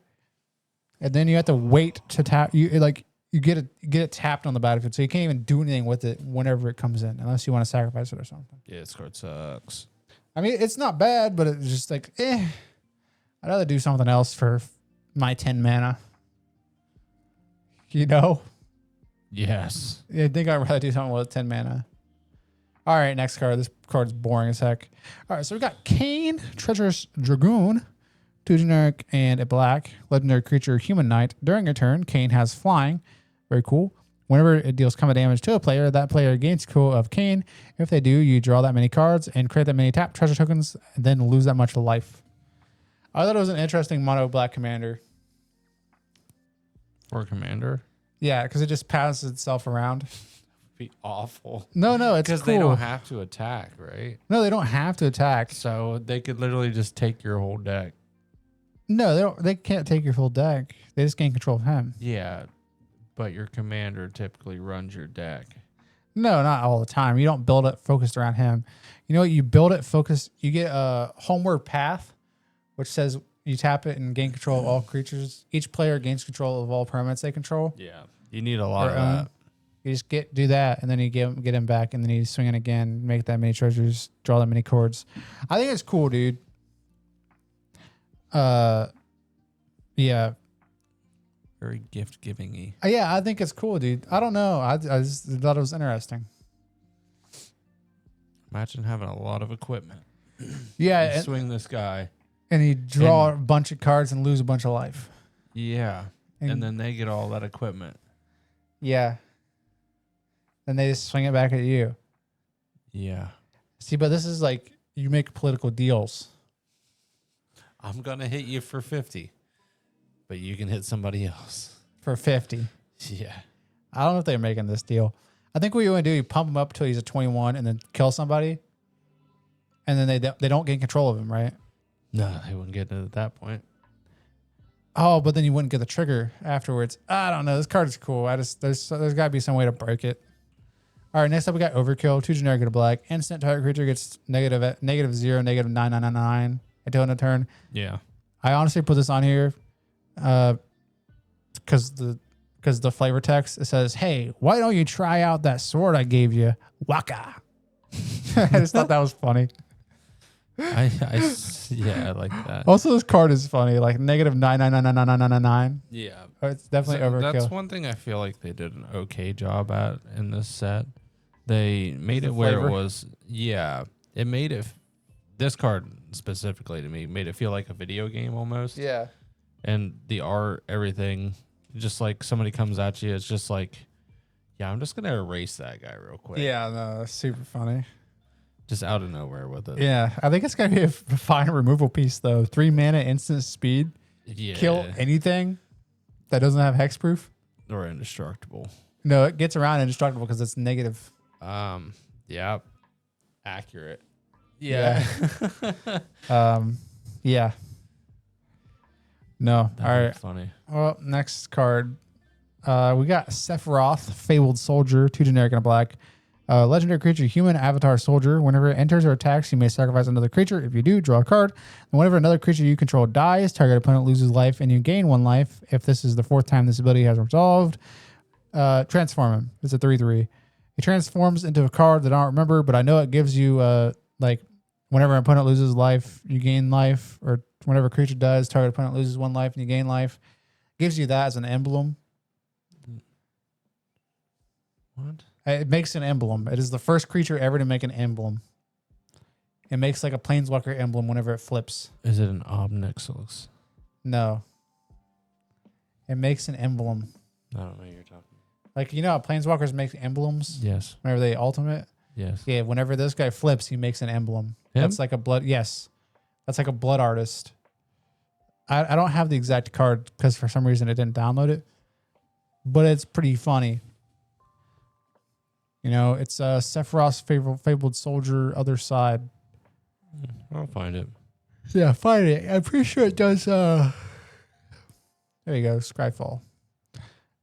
and then you have to wait to tap. You get it tapped on the battlefield, so you can't even do anything with it whenever it comes in, unless you want to sacrifice it or something. Yeah, this card sucks. I mean, it's not bad, but it's just like, I'd rather do something else for my 10 mana. You know? Yes. I think I'd rather do something with 10 mana. All right, next card. This card's boring as heck. All right, so we got Kane, Treacherous Dragoon, 2 generic and a black. Legendary creature, Human Knight. During your turn, Kane has flying. Very cool. Whenever it deals combat damage to a player, that player gains control of Kane. If they do, you draw that many cards and create that many tap treasure tokens, and then lose that much life. I thought it was an interesting mono black commander. For commander? Yeah, because it just passes itself around. Be awful. No, it's Because cool. they don't have to attack, right? No, they don't have to attack. So they could literally just take your whole deck. No, they don't. They can't take your full deck. They just gain control of him. Yeah, but your commander typically runs your deck. No, not all the time. You don't build it focused around him. You know what? You build it focused. You get a homeward path, which says you tap it and gain control of all creatures. Each player gains control of all permanents they control. Yeah, you need a lot of own. that. You just do that, and then you get him back, and then you swing it again, make that many treasures, draw that many cards. I think it's cool, dude. Yeah. Very gift giving-y. Yeah, I think it's cool, dude. I don't know. I just thought it was interesting. Imagine having a lot of equipment. Yeah, You swing this guy. and you draw a bunch of cards and lose a bunch of life. Yeah. And then they get all that equipment. Yeah. Then they just swing it back at you. Yeah. See, but this is like you make political deals. I'm going to hit you for 50, but you can hit somebody else. For 50. Yeah. I don't know if they're making this deal. I think what you want to do, you pump him up till he's a 21 and then kill somebody. And then they don't gain control of him, right? No, they wouldn't get it at that point. Oh, but then you wouldn't get the trigger afterwards. I don't know. This card is cool. There's got to be some way to break it. All right, next up we got Overkill, 2 generic and a black. Instant target creature gets -0, -999 until end of turn. Yeah. I honestly put this on here because the flavor text, it says, "Hey, why don't you try out that sword I gave you? Waka." I just thought that was funny. I like that. Also, this card is funny, like -9999999. Yeah. It's definitely overkill. That's one thing I feel like they did an okay job at in this set. They made it where flavor? it was, it made it, this card specifically to me, made it feel like a video game almost. Yeah. And the art, everything, just like somebody comes at you, it's just like, yeah, I'm just going to erase that guy real quick. Yeah, no, that's super funny. Just out of nowhere with it. Yeah, I think it's going to be a fine removal piece, though. 3 mana, instant speed. Yeah. Kill anything that doesn't have hexproof. Or indestructible. No, it gets around indestructible because it's negative. Yeah. Accurate. Yeah. Yeah. No. That'd All be right. funny. Well, next card. We got Sephiroth, Fabled Soldier, 2 generic and a black. Legendary creature, human avatar soldier. Whenever it enters or attacks, you may sacrifice another creature. If you do, draw a card. And whenever another creature you control dies, target opponent loses life and you gain 1 life. If this is the 4th time this ability has resolved, transform him. It's a 3/3. He transforms into a card that I don't remember, but I know it gives you Whenever an opponent loses life, you gain life, or whenever a creature dies, target opponent loses 1 life and you gain life. Gives you that as an emblem. What? It makes an emblem. It is the first creature ever to make an emblem. It makes like a Planeswalker emblem whenever it flips. Is it an Obnixilus? No. It makes an emblem. I don't know what you're talking about. Like, you know how Planeswalkers make emblems Yes. whenever they ultimate? Yes. Yeah, whenever this guy flips, he makes an emblem. Him? That's like a blood. Yes. That's like a blood artist. I don't have the exact card because for some reason I didn't download it. But it's pretty funny. You know, it's Sephiroth's fabled soldier, other side. I'll find it. Yeah, find it. I'm pretty sure it does. There you go, Scryfall.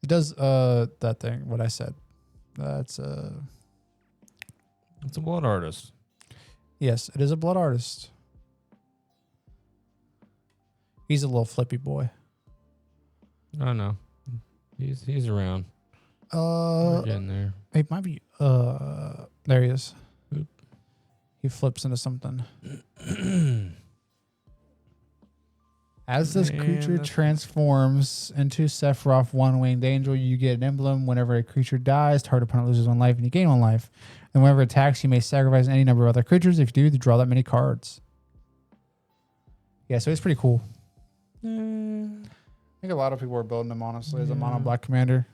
It does that thing. What I said. That's It's a blood artist. yes, it is a blood artist. He's a little flippy boy. I know. He's around. We're getting there. It might be. There he is. Oop. He flips into something. As this Man, creature that's- transforms into Sephiroth one-winged angel, you get an emblem. Whenever a creature dies, target opponent loses 1 life and you gain 1 life. And whenever it attacks, you may sacrifice any number of other creatures. If you do, draw that many cards. Yeah, so it's pretty cool. I think a lot of people are building him, honestly, as a mono black commander.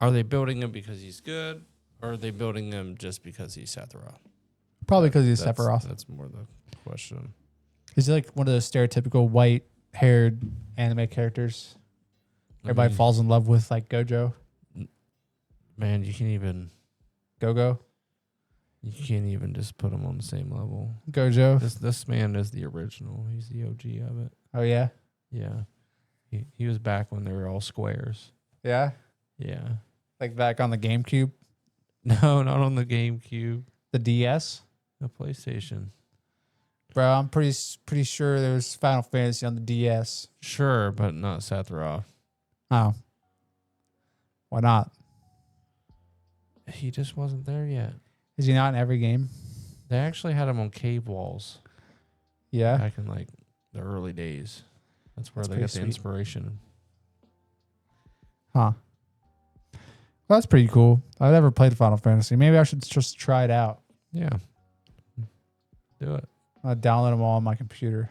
Are they building him because he's good, or are they building him just because he's Sephiroth? Probably because he's That's- Sephiroth. That's more the question. Is he like one of those stereotypical white-haired anime characters everybody mean, falls in love with, like Gojo? Man, you can't even just put him on the same level. Gojo. This man is the original. He's the OG of it. Oh, yeah? Yeah. He was back when they were all squares. Yeah? Yeah. Like back on the GameCube? No, not on the GameCube. The DS? The PlayStation. Bro, I'm pretty sure there was Final Fantasy on the DS. Sure, but not Sephiroth. Oh. Why not? He just wasn't there yet. Is he not in every game? They actually had him on cave walls Yeah? back in like the early days. That's where That's they pretty got the sweet. inspiration. Huh. Well, that's pretty cool. I've never played Final Fantasy. Maybe I should just try it out. Yeah. Do it. I'll download them all on my computer.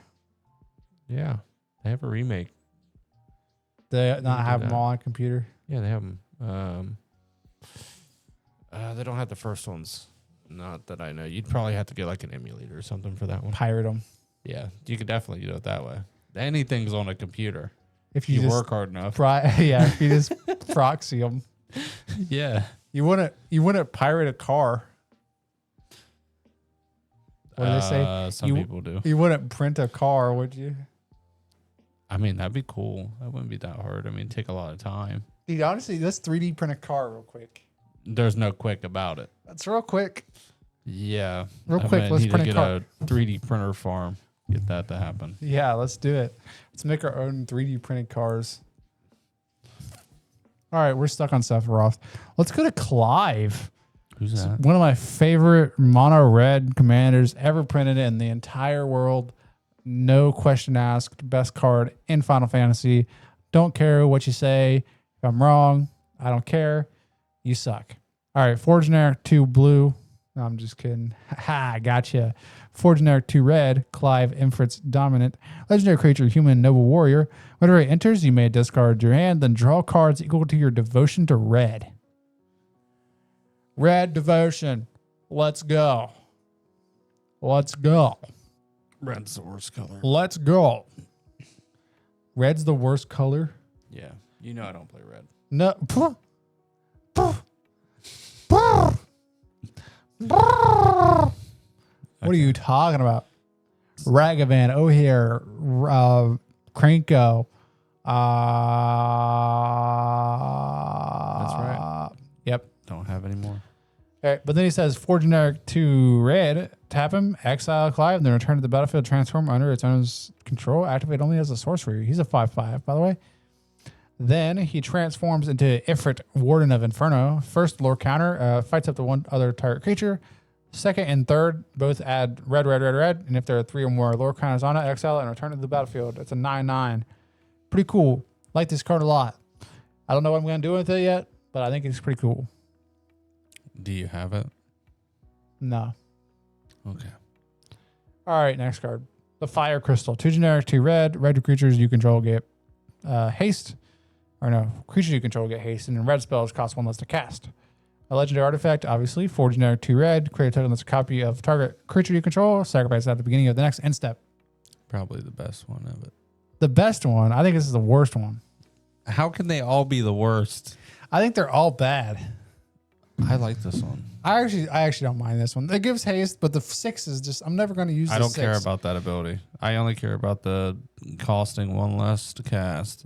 Yeah. They have a remake. They not do have them that. all on computer? Yeah, they have them. They don't have the first ones. Not that I know. You'd probably have to get like an emulator or something for that one. Pirate them. Yeah, you could definitely do it that way. Anything's on a computer. If You you just work hard enough. yeah, if you just proxy them. Yeah. You wouldn't pirate a car. What do they say? Some You- people do. You wouldn't print a car, would you? I mean, that'd be cool. That wouldn't be that hard. I mean, take a lot of time. Dude, honestly, let's 3D print a car real quick. There's no quick about it. That's real quick. Yeah. Real I quick, might let's need print to a get car. a 3D printer farm. Get that to happen. Yeah, let's do it. Let's make our own 3D printed cars. All right, we're stuck on Sephiroth. Let's go to Clive. Who's It's that? one of my favorite mono red commanders ever printed in the entire world. No question asked. Best card in Final Fantasy. Don't care what you say. If I'm wrong, I don't care. You suck. All right, 4 generic, 2 blue. No, I'm just kidding. Ha, gotcha. 4 generic, 2 red. Clive, Infrit's dominant. Legendary creature, human, noble warrior. Whenever it enters, you may discard your hand, then draw cards equal to your devotion to red. Red devotion. Let's go. Let's go. Red's the worst color. Let's go. Red's the worst color. Yeah. You know I don't play red. No. What are you talking about? Ragavan, O'Hare, Cranko. That's right. Yep. Don't have any more. All right, but then he says 4 generic, 2 red. Tap him, exile Clive, then return to the battlefield, transform under its owner's control. Activate only as a sorcery. He's a 5/5, by the way. Then he transforms into Ifrit, Warden of Inferno. First lore counter, fights up to one other target creature. Second and third both add red, red, red, red. And if there are 3 or more lore counters on it, exile it and return it to the battlefield. It's a 9/9. Pretty cool. Like this card a lot. I don't know what I'm going to do with it yet, but I think it's pretty cool. Do you have it? No. Okay. All right, next card. The Fire Crystal. 2 generic, 2 red. Red creatures you control get haste. Or no, creatures you control get haste. And then red spells cost 1 less to cast. A legendary artifact, obviously. 4 generic, 2 red. Create a token that's a copy of target creature you control. Sacrifice at the beginning of the next end step. Probably the best one of it. The best one. I think this is the worst one. How can they all be the worst? I think they're all bad. I like this one. I actually don't mind this one. It gives haste, but the 6 is just, I'm never going to use the I don't 6. care about that ability. I only care about the costing 1 less to cast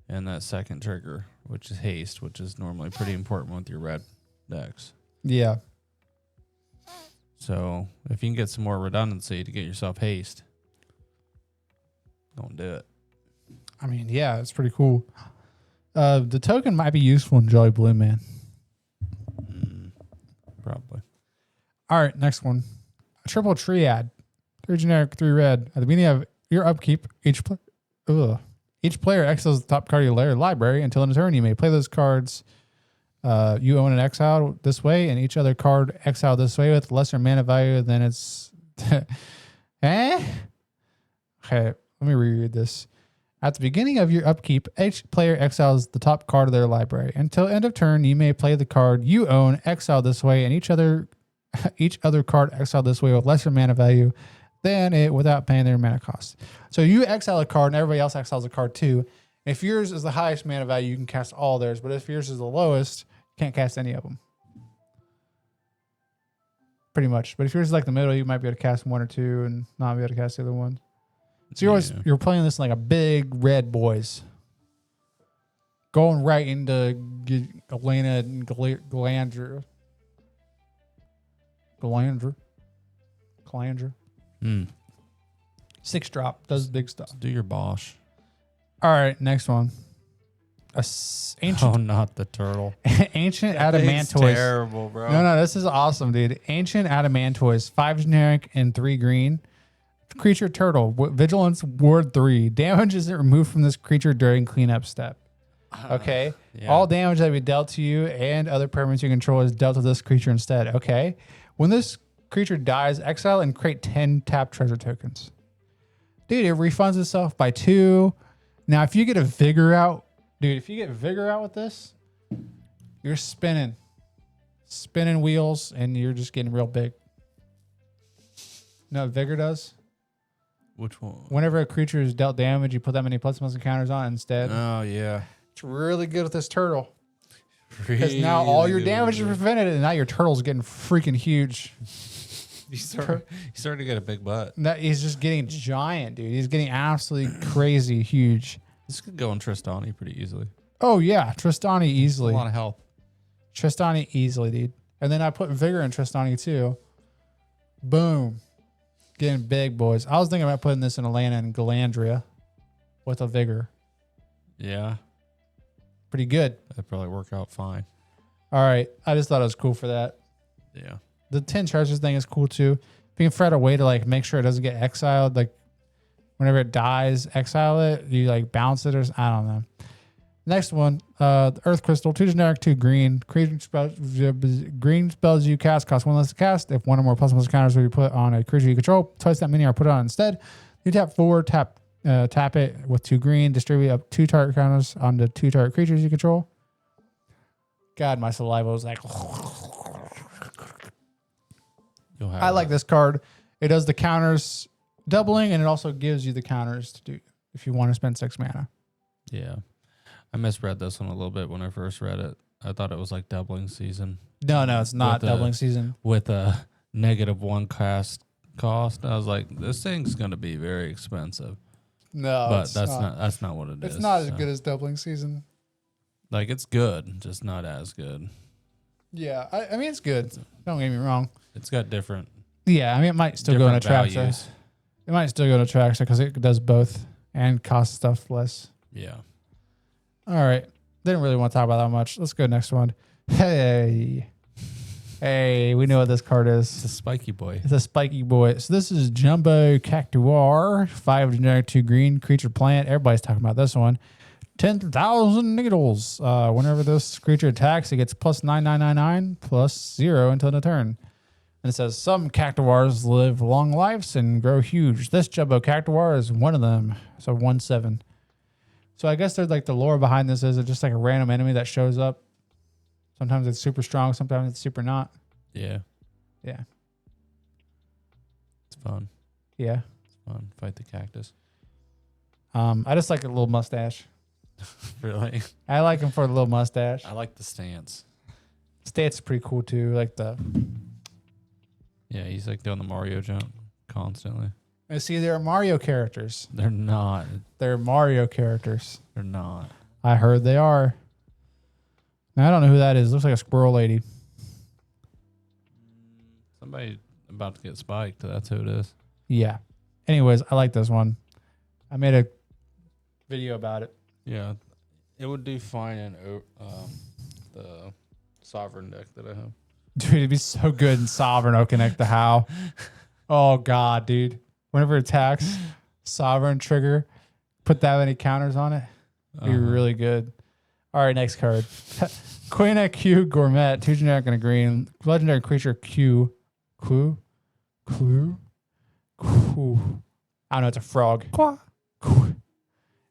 and that second trigger, which is haste, which is normally pretty important with your red decks. Yeah. So if you can get some more redundancy to get yourself haste, don't do it. I mean, yeah, it's pretty cool. The token might be useful in Jolly Blue Man. Probably. All right, next one. A triple triad. 3 generic, 3 red. At the beginning of your upkeep, each player exiles the top card of your library. Until in turn, you may play those cards you own and exile this way, and each other card exiled this way with lesser mana value than its... Okay, let me reread this. At the beginning of your upkeep, each player exiles the top card of their library. Until end of turn, you may play the card you own, exiled this way, and each other card exiled this way with lesser mana value than it without paying their mana cost. So you exile a card, and everybody else exiles a card too. If yours is the highest mana value, you can cast all theirs. But if yours is the lowest, you can't cast any of them. Pretty much. But if yours is like the middle, you might be able to cast 1 or 2 and not be able to cast the other one. So you're playing this like a big red boys. Going right into Elena and Galandra. Calandra. 6 drop. Does big stuff. Do your Bosch. All right, next one. Ancient, not the turtle. Ancient It's Adamantoise. terrible, bro. No, this is awesome, dude. Ancient Adamantoise. 5 generic and 3 green. Creature turtle. Vigilance ward 3. Damage isn't removed from this creature during cleanup step. Okay. Yeah. All damage that be dealt to you and other permanents you control is dealt to this creature instead. Okay. When this creature dies, exile and create 10 tap treasure tokens. Dude, it refunds itself by 2. Now, if you get a vigor out, dude, if you get vigor out with this, you're spinning wheels, and you're just getting real big. You know what vigor does? Which one? Whenever a creature is dealt damage, you put that many plus encounters on instead. Oh, yeah. It's really good with this turtle. Because now all your damage is prevented, and now your turtle's getting freaking huge. He's starting to get a big butt. He's just getting giant, dude. He's getting absolutely crazy huge. This could go in Tristani pretty easily. Oh, yeah. Tristani easily. A lot of health. Tristani easily, dude. And then I put Vigor in Tristani too. Boom. Getting big, boys. I was thinking about putting this in Elena and Galandria with a Vigor. Yeah. Pretty good. That'd probably work out fine. All right. I just thought it was cool for that. Yeah. The 10 treasures thing is cool too. If you can figure out a way to like make sure it doesn't get exiled, like whenever it dies, exile it, you like bounce it or I don't know. Next one, the Earth Crystal, 2 generic, 2 green. Green spells you cast cost 1 less to cast. If 1 or more plus counters will be put on a creature you control, twice that many are put on instead. You tap 4, tap it with 2 green, distribute up 2 target counters on the 2 target creatures you control. God, my saliva was like. I like this card. It does the counters doubling, and it also gives you the counters to do if you want to spend 6 mana. Yeah. I misread this one a little bit when I first read it. I thought it was like doubling season. No, it's not doubling season. With a -1 cast cost. I was like, this thing's going to be very expensive. No, but that's not what it is. It's not as good as doubling season. Like, it's good, just not as good. Yeah, I mean, it's good. Don't get me wrong. It's got different. Yeah, I mean, it might still go in Atraxa. It might still go to Atraxa because it does both and costs stuff less. Yeah. All right. Didn't really want to talk about that much. Let's go next one. Hey. Hey, we know what this card It's is. a spiky boy. It's a spiky boy. So this is Jumbo Cactuar, 5 generic, 2 green, creature plant. Everybody's talking about this one. 10,000 needles. Whenever this creature attacks, it gets plus 9999 plus 0 until the turn. And it says some cactuars live long lives and grow huge. This Jumbo Cactuar is one of them. So 1/7. So I guess there's like the lore behind this is it just like a random enemy that shows up. Sometimes it's super strong, sometimes it's super not. Yeah. Yeah. It's fun. Yeah. It's fun. Fight the cactus. I just like a little mustache. Really? I like him for a little mustache. I like the stance. Stats pretty cool too. Like the Yeah, he's like doing the Mario jump constantly. I see there are Mario characters. They're not. They're Mario characters. They're not. I heard they are. Now, I don't know who that is. Looks like a squirrel lady. Somebody about to get spiked. That's who it is. Yeah. Anyways, I like this one. I made a video about it. Yeah, it would do fine in the sovereign deck that I have. Dude, it'd be so good in Sovereign. I'll connect the how. Oh, God, dude. Whenever it attacks, Sovereign trigger, put that many counters on it. Be really good. All right, next card. Queen Q Gourmet, 2 generic and a green. Legendary creature Q. Clue? Clue? Clue. I don't know, it's a frog. Clue.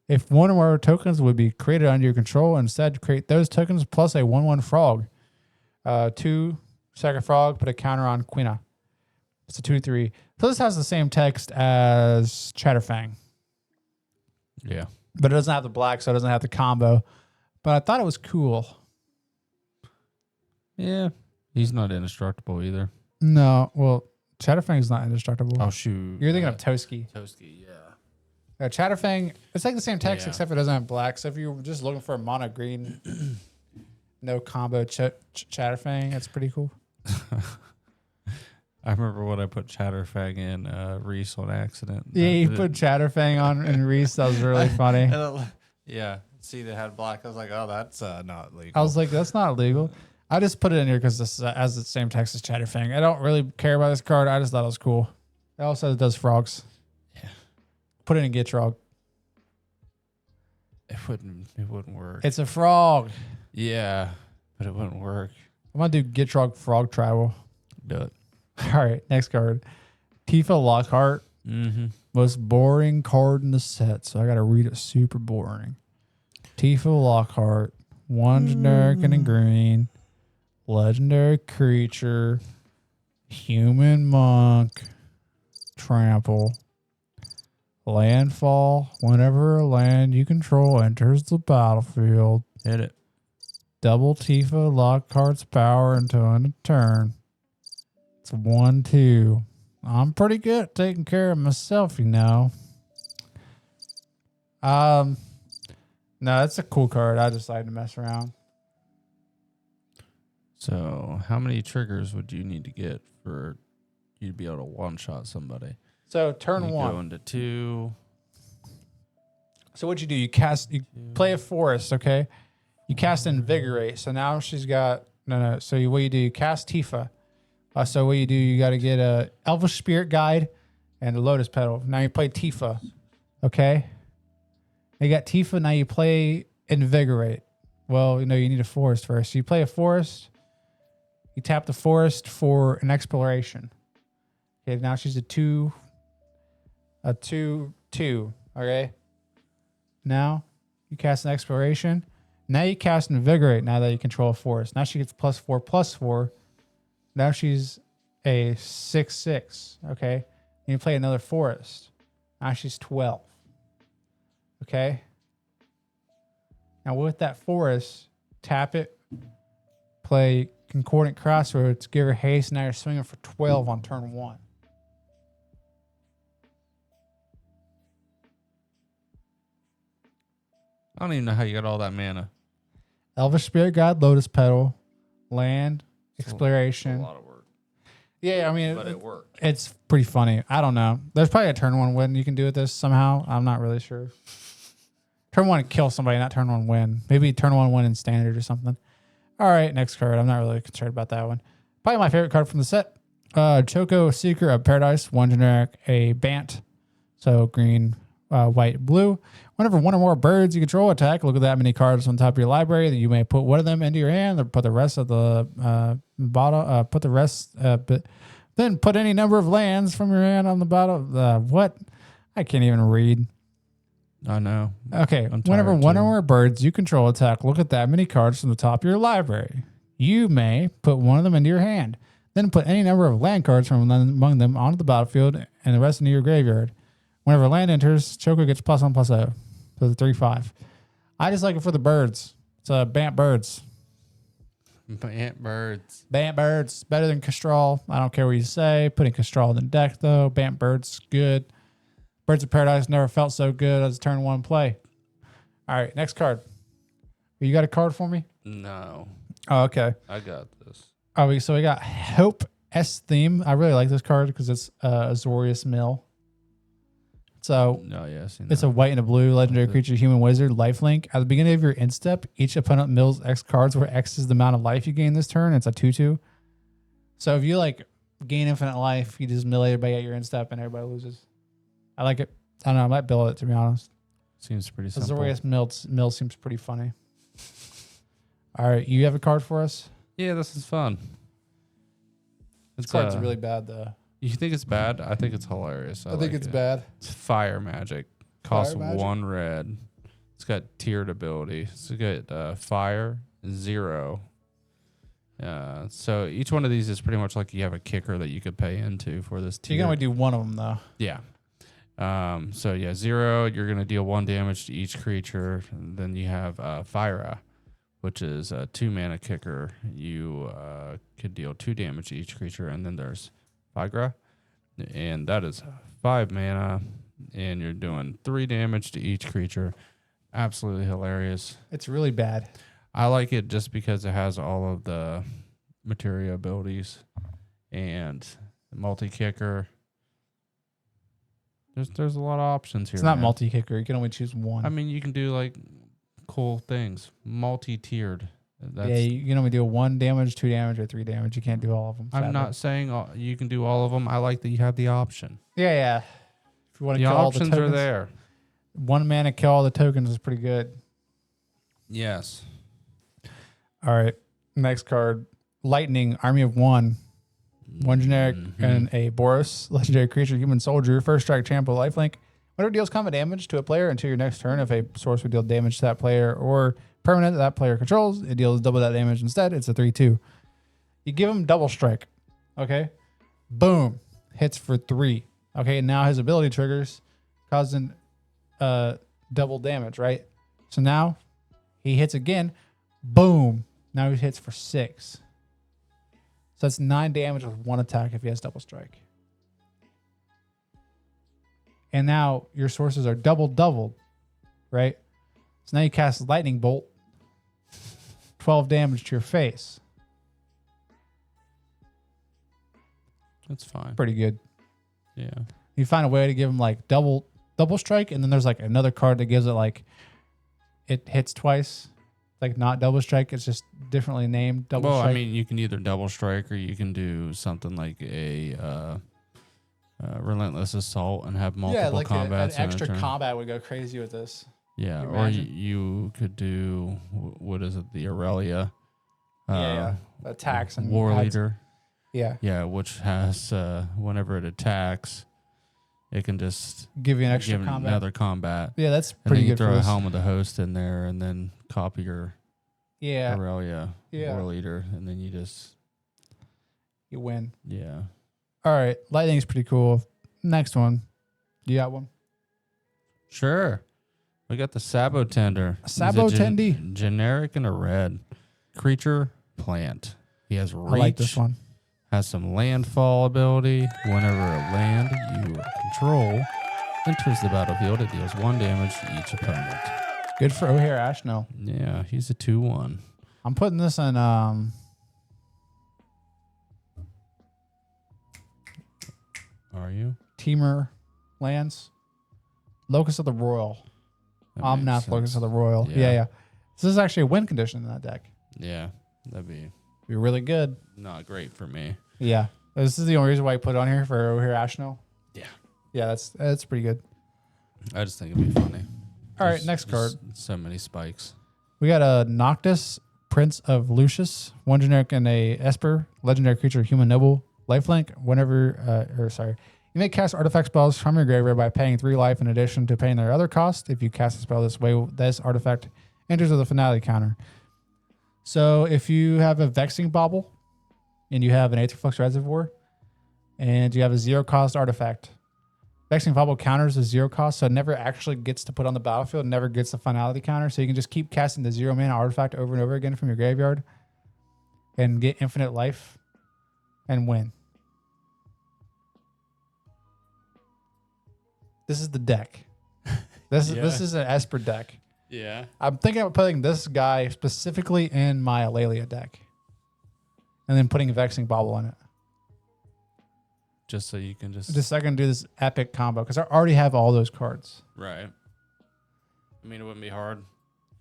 If one or more tokens would be created under your control, instead create those tokens plus a 1/1 frog. 2 second frog, put a counter on Quina. It's a 2/3. So this has the same text as Chatterfang, Yeah. but it doesn't have the black, so it doesn't have the combo. But I thought it was cool. Yeah. He's not indestructible either. No, well, Chatterfang is not indestructible. Oh, shoot. You're thinking of Toski. Toski, yeah. Chatterfang, it's like the same text Yeah. except it doesn't have black. So if you're just looking for a mono green, no combo Chatterfang, that's pretty cool. I remember when I put Chatterfang in Reese on accident. Yeah, you put Chatterfang on in Reese. That was really funny. Yeah. See, they had black. I was like, oh, that's not legal. I was like, that's not illegal. I just put it in here because this has the same text as Chatterfang. I don't really care about this card. I just thought it was cool. It also does frogs. Yeah. Put it in Gitrog. It wouldn't work. It's a frog. Yeah, but it wouldn't work. I'm going to do Gitrog Frog Tribal. Do it. All right, next card. Tifa Lockhart. Mm-hmm. Most boring card in the set, so I got to read it super boring. Tifa Lockhart. 1 generic and a green. Legendary creature. Human monk. Trample. Landfall. Whenever a land you control enters the battlefield, Hit it. double Tifa Lockhart's power until end of turn. It's 1/2. I'm pretty good at taking care of myself, you know. No, that's a cool card. I decided to mess around. So, how many triggers would you need to get for you to be able to one-shot somebody? So turn You 1. go into 2. So what you do? You play a forest, okay? You cast Invigorate. So now she's got no. So what you do? You cast Tifa. So what you do? You got to get a Elvish Spirit Guide and a Lotus Petal. Now you play Tifa, okay? You got Tifa. Now you play Invigorate. Well, you need a forest first. So you play a forest. You tap the forest for an exploration. Okay, now she's a 2. A 2/2. Okay. Now you cast an exploration. Now you cast Invigorate. Now that you control a forest. Now she gets +4/+4. Now she's a 6/6. Okay. And you play another forest. Now she's 12. Okay. Now with that forest, tap it. Play Concordant Crossroads. Give her haste. Now you're swinging for 12 on turn 1. I don't even know how you got all that mana. Elvish Spirit Guide, Lotus Petal, land, It's exploration. a lot of work, Yeah, I mean, but it worked. it's pretty funny. I don't know. There's probably a turn 1 win you can do with this somehow. I'm not really sure. Turn 1 kill somebody, not turn 1 win. Maybe turn 1 win in standard or something. All right, next card. I'm not really concerned about that one. Probably my favorite card from the set. Choco Seeker of Paradise, 1 generic, a Bant. So green, white, blue. Whenever one or more birds you control attack, look at that many cards on top of your library. That you may put one of them into your hand, or put the rest of the bottom. Put the rest, but then put any number of lands from your hand on the bottom. What? I can't even read. I know. Okay. I'm Whenever tired one too. or more birds you control attack, look at that many cards from the top of your library. You may put one of them into your hand. Then put any number of land cards from among them onto the battlefield and the rest into your graveyard. Whenever land enters, Choco gets +1/+0. So it's 3/5. I just like it for the birds. It's Bant Birds. Bant Birds. Bant Birds. Better than Castral. I don't care what you say. Putting Castral in the deck, though. Bant Birds, good. Birds of Paradise never felt so good as a turn 1 play. All right, next card. You got a card for me? No. Oh, okay. I got this. Oh, so we got Hope S Theme. I really like this card because it's Azorius Mill. So No, yeah. it's a white and a blue legendary creature, human wizard, lifelink. At the beginning of your end step, each opponent mills X cards, where X is the amount of life you gain this turn. It's a 2/2. So if you like gain infinite life, you just mill everybody at your end step and everybody loses. I like it. I don't know. I might build it, to be honest. Seems pretty simple. Azorius Mill seems pretty funny. All right, you have a card for us? Yeah, this is fun. This card's really bad, though. You think it's bad? I think it's hilarious. I think it's bad. It's fire magic. Costs Fire magic? 1 red. It's got tiered ability. It's got fire, 0. So each one of these is pretty much like you have a kicker that you could pay into for this tier. You can only do one of them, though. Yeah. So yeah, 0, you're going to deal 1 damage to each creature. And then you have Fyra, which is a 2 mana kicker. You could deal 2 damage to each creature. And then there's Fygra, and that is 5 mana, and you're doing 3 damage to each creature. Absolutely hilarious. It's really bad. I like it just because it has all of the materia abilities and multi-kicker. There's a lot of options here. It's not man. multi-kicker. You can only choose one. I mean, you can do like cool things. Multi-tiered. Yeah, you can only do 1 damage, 2 damage, or 3 damage. You can't do all of them. I'm not saying you can do all of them. I like that you have the option. Yeah. If you want to The kill all the options tokens, are there. 1 mana kill all the tokens is pretty good. Yes. All right. Next card. Lightning, Army of 1. 1 generic and a Boros, legendary creature, human soldier. First strike, trample, lifelink. Whenever it deals combat damage to a player until your next turn, if a source would deal damage to that player or permanent that player controls, it deals double that damage instead. It's a 3/2. You give him double strike. Okay. Boom. Hits for 3. Okay. Now his ability triggers, causing double damage, right? So now he hits again. Boom. Now he hits for 6. So that's 9 damage with 1 attack if he has double strike. And now your sources are doubled, right? So now you cast Lightning Bolt. 12 damage to your face. That's fine. Pretty good. Yeah. You find a way to give him like double strike, and then there's like another card that gives it like it hits twice. Like not double strike, it's just differently named double strike. I mean, you can either double strike or you can do something like a relentless assault and have multiple combats. An in a extra turn. combat would go crazy with this. Yeah, Can you or imagine? you could do what is it? The Aurelia. Attacks and War adds- Leader. Yeah, Yeah, which has whenever it attacks, it can just give you an extra give combat. another combat. Yeah, that's And pretty then you good for throw a this. Helm of the Host in there, and then copy your Yeah, Aurelia Yeah. War Leader, and then you just you win. yeah. All right, lightning's pretty cool. Next one, you got one? Sure. We got the Sabo Tender. He's a Sabotendi. generic and a red. Creature, plant. He has reach. I like this one. Has some landfall ability. Whenever a land you control enters the battlefield, it deals 1 damage to each opponent. Good for O'Hare Ashnell. Yeah, he's a 2/1. I'm putting this in Are you? Teamer lands. Locust of the Royal. That Omnath makes Locust of sense. the Royal. Yeah. Yeah. This is actually a win condition in that deck. Yeah, that'd be Be really good. Not great for me. Yeah. This is the only reason why I put it on here for over here, Ashnell. Yeah. Yeah, that's pretty good. I just think it'd be funny. All right, next card. So many spikes. We got a Noctis, Prince of Lucius, 1 generic and a Esper, legendary creature, human noble, lifelink. You may cast artifact spells from your graveyard by paying 3 life in addition to paying their other cost. If you cast a spell this way, this artifact enters with a finality counter. So if you have a Vexing Bauble and you have an Aetherflux Reservoir and you have a 0-cost artifact, Vexing Bauble counters a 0 cost, so it never actually gets to put on the battlefield, never gets the finality counter. So you can just keep casting the 0 mana artifact over and over again from your graveyard and get infinite life and win. This is the deck. This is an Esper deck. Yeah. I'm thinking of putting this guy specifically in my Alalia deck. And then putting a Vexing Bauble in it. Just so you can just Just so I can do this epic combo. Because I already have all those cards. right. I mean, it wouldn't be hard.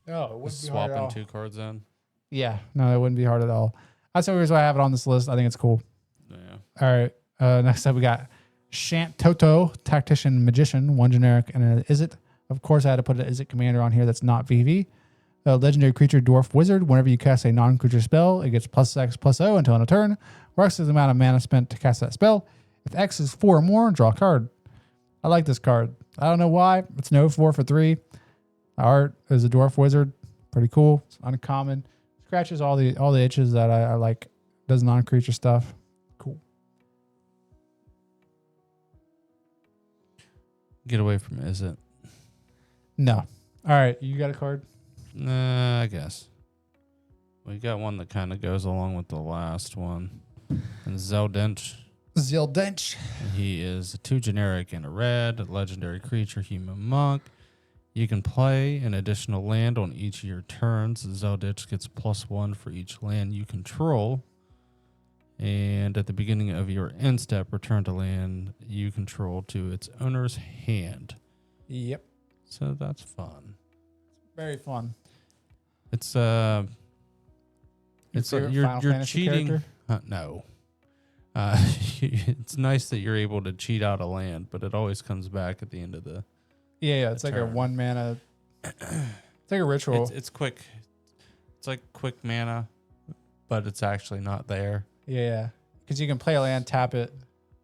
No, it wouldn't Just be hard at swapping all. 2 cards in. Yeah, no, it wouldn't be hard at all. That's the reason why I have it on this list. I think it's cool. Yeah. All right. Next up, we got Shant Toto, Tactician Magician, 1 generic and an Izzet. Of course, I had to put an Izzet commander on here that's not VV. A legendary creature, Dwarf Wizard. Whenever you cast a non-creature spell, it gets +X/+0 until end of turn, where X is the amount of mana spent to cast that spell. If X is 4 or more, draw a card. I like this card. I don't know why. It's no 4 for 3. Art is a Dwarf Wizard. Pretty cool. It's uncommon. Scratches all the itches that I like. Does non-creature stuff. Cool. Get away from it, is it? No. All right. You got a card? Nah, I guess. We got one that kind of goes along with the last one. And Zeldinch. Zildench. He is a 2 generic and a red, a legendary creature, human monk. You can play an additional land on each of your turns. Zeldinch gets +1 for each land you control. And at the beginning of your end step, return to land you control to its owner's hand. Yep. So that's fun. Very fun. It's Favorite you're Final Fantasy cheating. character? No. It's nice that you're able to cheat out a land, but it always comes back at the end of the. Yeah. It's like turn. a 1 mana. It's like a ritual. It's quick. It's like quick mana, but it's actually not there. Yeah. Because you can play a land, tap it.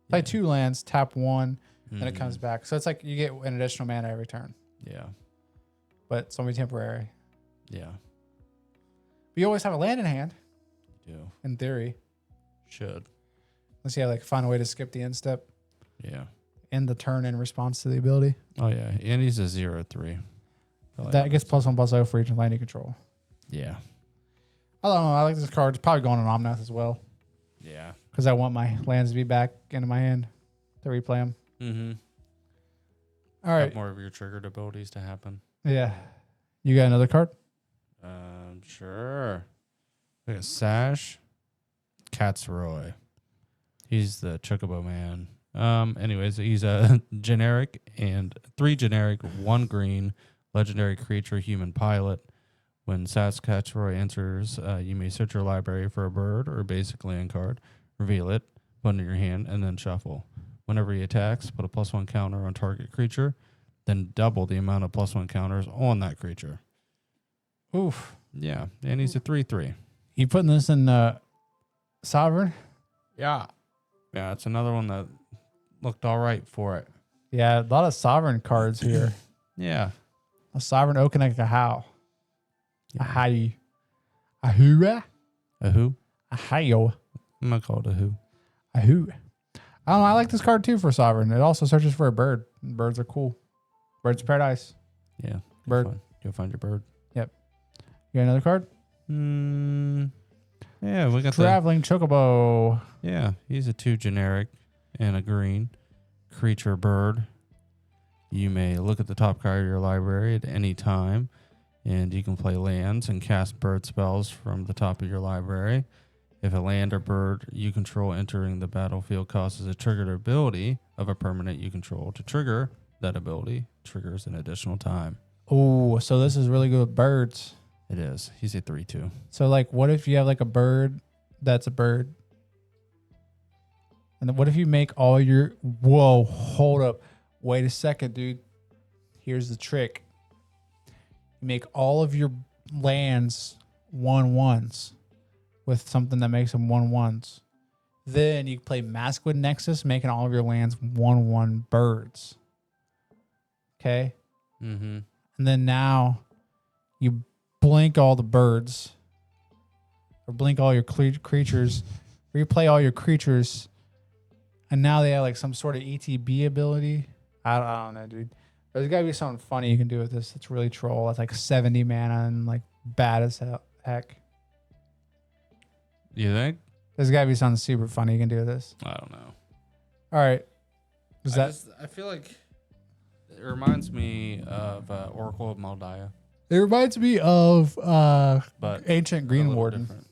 Play 2 lands, tap 1, and it comes back. So it's like you get an additional mana every turn, Yeah. but it's only temporary. Yeah. But you always have a land in hand, You do. in theory. Should. Unless you have, find a way to skip the end step, Yeah. end the turn in response to the ability. Oh yeah. And he's a 0/3. That gets +1/+0 for each land you control. Yeah. I don't know. I like this card. It's probably going on Omnath as well. Yeah. Because I want my lands to be back into my hand to replay them. Mm-hmm. All right. More of your triggered abilities to happen. Yeah. You got another card? Sure. We got Sash Katsroy. He's the Chocobo man. Anyways, he's a generic and 3 generic, 1 green, legendary creature, human pilot. When Sash Katsroy enters, you may search your library for a bird or basic land card, reveal it, put it in your hand, and then shuffle. Whenever he attacks, put a +1 counter on target creature, then double the amount of +1 counters on that creature. Oof. Yeah, and he's a 3/3. You putting this in Sovereign? Yeah. Yeah, it's another one that looked all right for it. Yeah, a lot of Sovereign cards here. Yeah. A Sovereign Okenek Ahau. Yeah. Ahai. Ahura? A who? Ahayo. I'm not called a who. Ahu. I don't know. I like this card too for Sovereign. It also searches for a bird. Birds are cool. Birds of Paradise. Yeah. Bird. Go find your bird. You got another card? Yeah, we got Traveling Chocobo. Yeah, he's a 2 generic and a green creature bird. You may look at the top card of your library at any time, and you can play lands and cast bird spells from the top of your library. If a land or bird you control entering the battlefield causes a triggered ability of a permanent you control to trigger, that ability triggers an additional time. Oh, so this is really good with birds. It is. He's a 3/2. So, like, what if you have, like, a bird that's a bird. And then what if you make all your... Whoa, hold up. Wait a second, dude. Here's the trick. You make all of your lands 1/1s with something that makes them 1/1s. Then you play Maskwood Nexus, making all of your lands 1/1 birds. Okay? Mm-hmm. And then now you blink all the birds or blink all your creatures, replay all your creatures, and now they have like some sort of ETB ability. I don't know, dude. There's got to be something funny you can do with this. It's really troll. It's like 70 mana and like bad as heck. You think? There's got to be something super funny you can do with this. I don't know. All right. I feel like it reminds me of Oracle of Maldia, It reminds me of but Ancient a Green little Warden. different.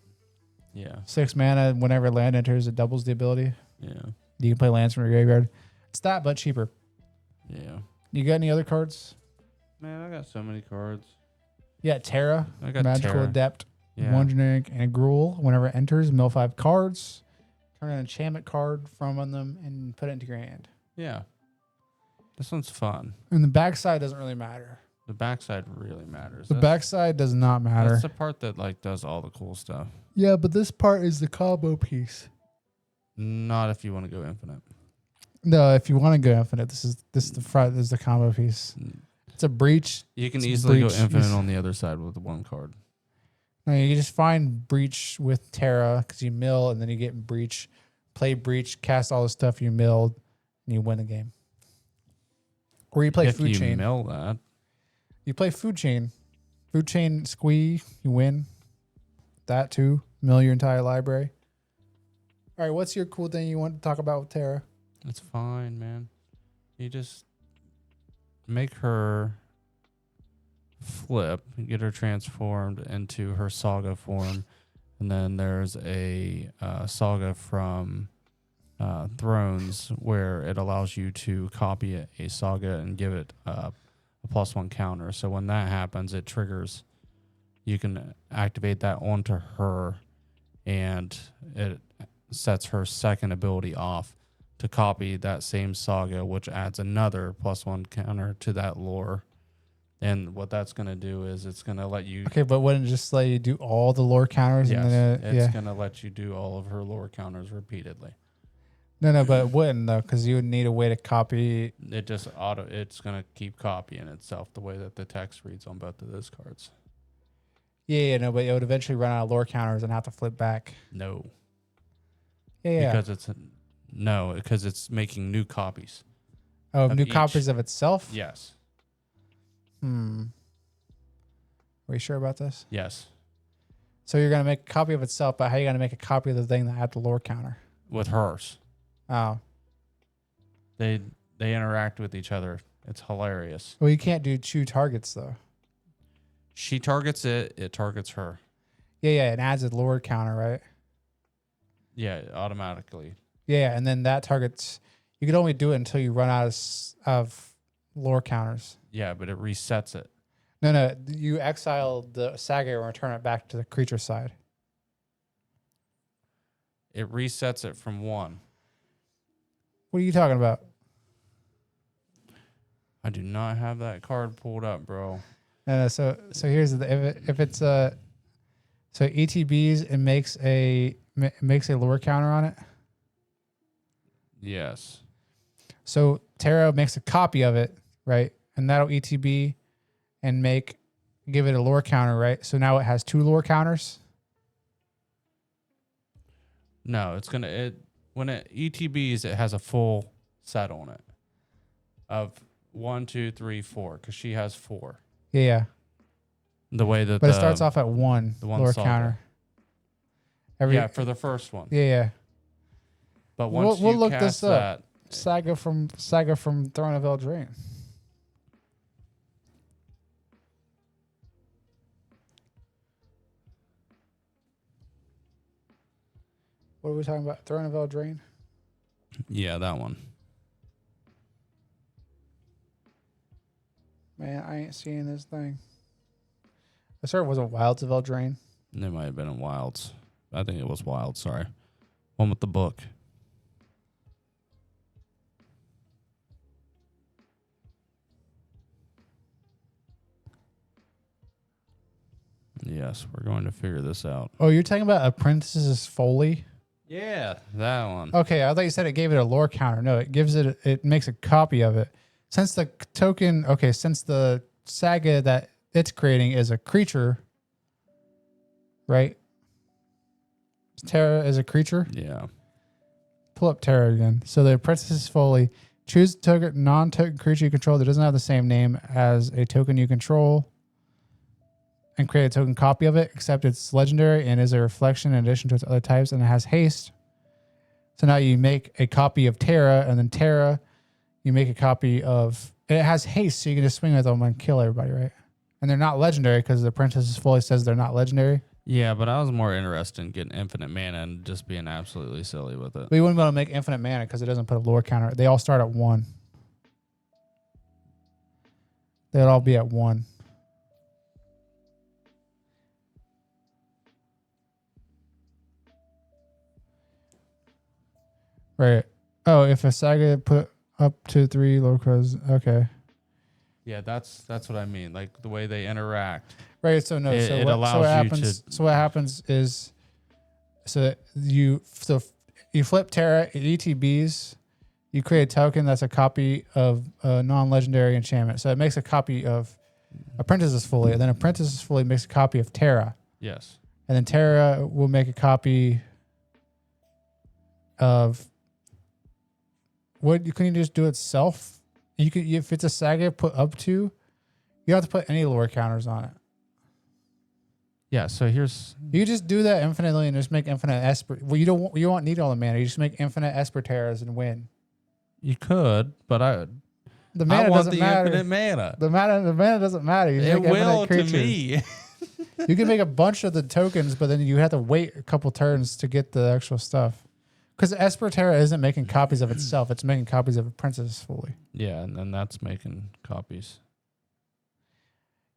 Yeah. 6 mana. Whenever land enters, it doubles the ability. Yeah. You can play lands from your graveyard. It's that, but cheaper. Yeah. You got any other cards? Man, I got so many cards. Yeah, Terra, I got Magical Terra. Adept, Yeah. one generic, and a Gruul. Whenever it enters, mill 5 cards, turn an enchantment card from them, and put it into your hand. Yeah. This one's fun. And the backside doesn't really matter. The backside really matters. The backside does not matter. That's the part that like does all the cool stuff. Yeah, but this part is the combo piece. Not if you want to go infinite. No, if you want to go infinite, this is the front. This is the combo piece. It's a breach. You can It's easily breach. go infinite on the other side with one card. No, you can just find breach with Terra because you mill and then you get breach, play breach, cast all the stuff you milled, and you win the game. Or you play if food you chain. mill that, You play food chain. Food chain squee, you win. That too. Mill your entire library. All right, what's your cool thing you want to talk about with Terra? it's fine, man. You just make her flip, get her transformed into her saga form, and then there's a saga from Thrones where it allows you to copy a saga and give it a +1 counter. So when that happens, it triggers. You can activate that onto her, and it sets her second ability off to copy that same saga, which adds another +1 counter to that lore. And what that's going to do is it's going to let you... Okay, but wouldn't it just let you do all the lore counters? Yes, And then it's going to let you do all of her lore counters repeatedly. No, but it wouldn't though, because you would need a way to copy. It just it's going to keep copying itself the way that the text reads on both of those cards. Yeah, no, but it would eventually run out of lore counters and have to flip back. No. Yeah. Because it's making new copies. Oh, of new each. copies of itself? Yes. Are you sure about this? Yes. So you're gonna make a copy of itself, but how you gonna make a copy of the thing that had the lore counter? With hers. Oh, They interact with each other. It's hilarious. well, you can't do 2 targets though. She targets it targets her. Yeah, it adds a lore counter, right? Yeah, automatically. Yeah, and then that targets. You can only do it until you run out of lore counters. Yeah, but it resets it. No, you exile the saga and return it back to the creature side. It resets it from 1. What are you talking about? I do not have that card pulled up, bro. No, so here's the if it's so ETBs, it makes a lore counter on it. Yes. So Terra makes a copy of it, right? And that'll ETB and give it a lore counter, right? So now it has 2 lore counters. No, when it ETBs, it has a full set on it of 1, 2, 3, 4, because she has 4. Yeah. The way that But it starts off at 1 the one lore saga. counter. For the first one. Yeah. But once We'll you look cast this up. that, Saga from Throne of Eldraine. What are we talking about? Throne of Eldraine? yeah, that one. Man, I ain't seeing this thing. I swear it wasn't Wilds of Eldraine. It might have been in Wilds. I think it was Wild. Sorry, one with the book. Yes, we're going to figure this out. Oh, you're talking about Apprentice's Foley? Yeah, that one. Okay, I thought you said it gave it a lore counter. No, it gives it. It makes a copy of it. Since the token, okay, since the saga that it's creating is a creature, right? Terra is a creature. Yeah. Pull up Terra again. So the Apprentice's Foley. Choose a token, non-token creature you control that doesn't have the same name as a token you control, and create a token copy of it, except it's legendary and is a reflection in addition to its other types, and it has haste. So now you make a copy of Terra, and then Terra, you make a copy of... And it has haste, so you can just swing with them and kill everybody, right? And they're not legendary because the Apprentice's Foley says they're not legendary. Yeah, but I was more interested in getting infinite mana and just being absolutely silly with it. But you wouldn't be able to make infinite mana because it doesn't put a lore counter. They all start at 1. They'd all be at 1. Right. Oh, if a saga put up to 3 lore cards, okay. Yeah, that's what I mean. Like the way they interact. Right. So no. It allows you to. So what happens is, you flip Terra ETBs. You create a token that's a copy of a non-legendary enchantment. So it makes a copy of Apprentice's Foley, and then Apprentice's Foley makes a copy of Terra, Yes. and then Terra will make a copy of. What you can just do itself. You could, if it's a saga put up to, you don't have to put any lore counters on it. Yeah. So here's. You can just do that infinitely and just make infinite Esper. Well, you won't need all the mana. You just make infinite Esper Terras and win. You could, but The mana want doesn't the matter. infinite mana. The mana doesn't matter. You It make will infinite to creatures. me. You can make a bunch of the tokens, but then you have to wait a couple turns to get the actual stuff. Because Esper Terra isn't making copies of itself; it's making copies of Apprentice's Foley. Yeah, and then that's making copies.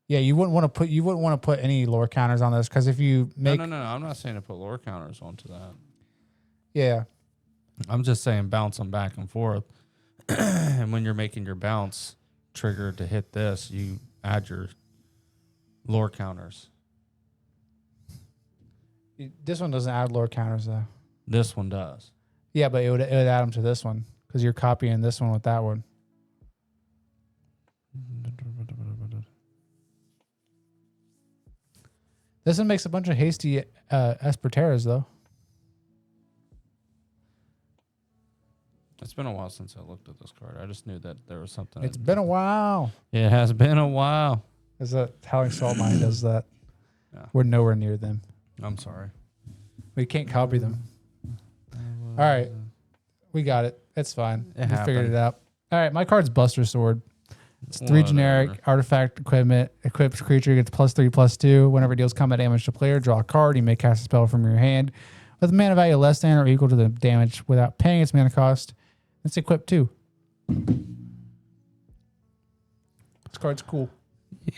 Yeah, you wouldn't want to put any lore counters on this because if you make No. I'm not saying to put lore counters onto that. yeah. I'm just saying bounce them back and forth. And when you're making your bounce trigger to hit this, you add your lore counters. This one doesn't add lore counters though. This one does. Yeah, but it would add them to this one because you're copying this one with that one. This one makes a bunch of hasty Esper Terras though. It's been a while since I looked at this card. I just knew that there was something. It's been a while. It has been a while. Is that Howling Salt Mine does that? Yeah. We're nowhere near them. I'm sorry. We can't copy them. All right. We got it. It's fine. It We figured happened. it out. All right. My card's Buster Sword. It's 3 Whatever. generic artifact equipment. Equipped creature gets +3/+2. Whenever it deals combat damage to player, draw a card. You may cast a spell from your hand with a mana value less than or equal to the damage without paying its mana cost. It's equipped too. This card's cool.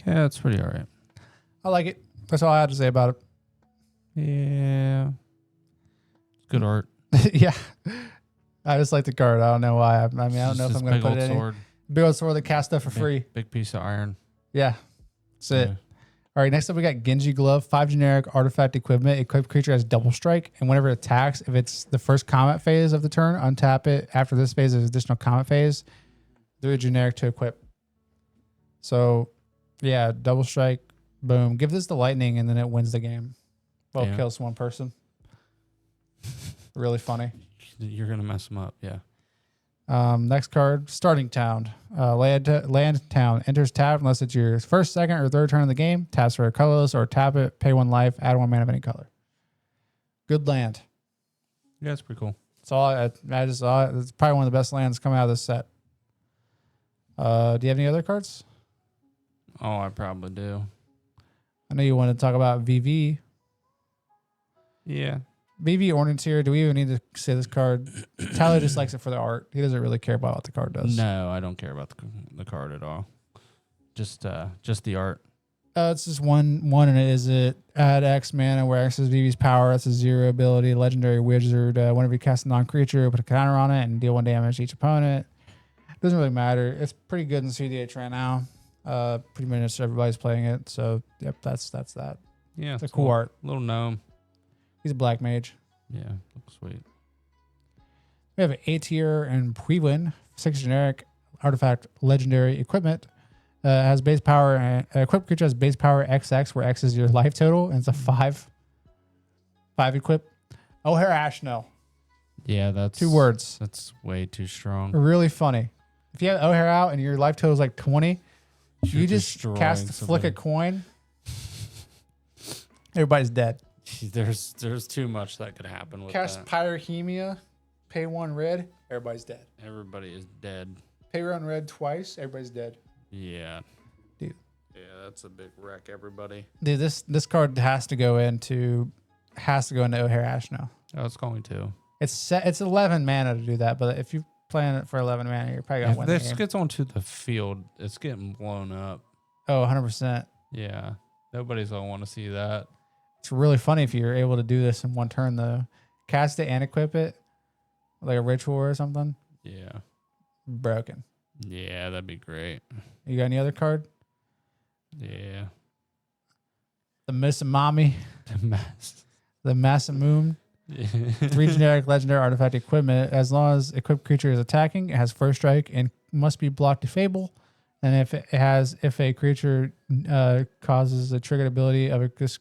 Yeah, it's pretty all right. I like it. That's all I had to say about Yeah. It's good art. it. Yeah. I just like the card. I don't know why. I don't know if I'm going to put it in. sword. Big old sword that casts stuff for free. Big piece of iron. Yeah. That's it. Yeah. All right, next up we got Genji Glove, 5 generic artifact equipment. Equipped creature has double strike, and whenever it attacks, if it's the first combat phase of the turn, untap it. After this phase, there's additional combat phase. Do a generic to equip. So, yeah, double strike, boom. Give this the lightning, and then it wins the game. Well, Yeah. kills one person. Really funny. You're going to mess them up. Yeah. Next card, Starting Town. Land town enters tap unless it's your first, second, or third turn of the game. Taps for a colorless or tap it, pay 1 life, add 1 mana of any color. Good land. Yeah, it's pretty cool. It's all I just saw it. It's probably one of the best lands coming out of this set. Do you have any other cards? Oh, I probably do. I know you wanted to talk about VV. Yeah. VV Ordnance here. Do we even need to say this card? Tyler just likes it for the art. He doesn't really care about what the card does. No, I don't care about the card at all. Just the art. It's just one, and it is it. Add X mana where X is Vivi's power. That's a 0 ability. Legendary wizard. Whenever you cast a non-creature, put a counter on it and deal 1 damage to each opponent. Doesn't really matter. It's pretty good in CDH right now. Pretty much everybody's playing it. So yep, that's that. Yeah, It's a cool art. Little gnome. He's a black mage. Yeah, looks sweet. We have an A tier and Puewin, 6 generic artifact legendary equipment. Has base power and equipped creature has base power XX, where X is your life total, and it's a 5 equip. O'Hare Ashnell. Yeah, that's 2 words. That's way too strong. Really funny. If you have O'Hare out and your life total is like 20, you just cast flick a coin. Everybody's dead. There's too much that could happen with Cast that. Pyrrhemia, pay 1 red, everybody's dead. Everybody is dead. Pay 1 red twice, everybody's dead. Yeah. Dude. Yeah, that's a big wreck, everybody. Dude, this card has to go into O'Hare Ashnell. Oh, it's going to. It's 11 mana to do that, but if you plan it for 11 mana, you're probably gonna If win the this game. gets onto the field, it's getting blown up. Oh, 100%. Yeah. Nobody's gonna want to see that. It's really funny if you're able to do this in one turn though. Cast it and equip it, like a ritual or something. Yeah. Broken. Yeah, that'd be great. You got any other card? Yeah. The Misumami, The mess. the Masamoon. 3 generic legendary artifact equipment. As long as equipped creature is attacking, it has first strike and must be blocked to Fable. And if a creature causes a triggered ability of this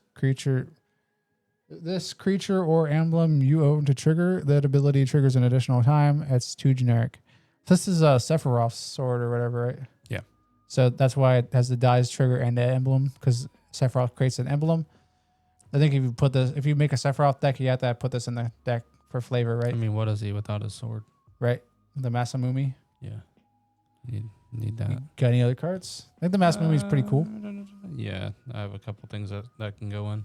creature or emblem you own to trigger, that ability triggers an additional time. It's 2 generic. This is a Sephiroth's sword or whatever, right? Yeah. So that's why it has the dies trigger and the emblem, because Sephiroth creates an emblem. I think if you make a Sephiroth deck, you have to put this in the deck for flavor, right? I mean, what is he without his sword? Right. The Masamune. Yeah. Need that. Got any other cards? I think the Masamune is pretty cool. Yeah, I have a couple things that can go in.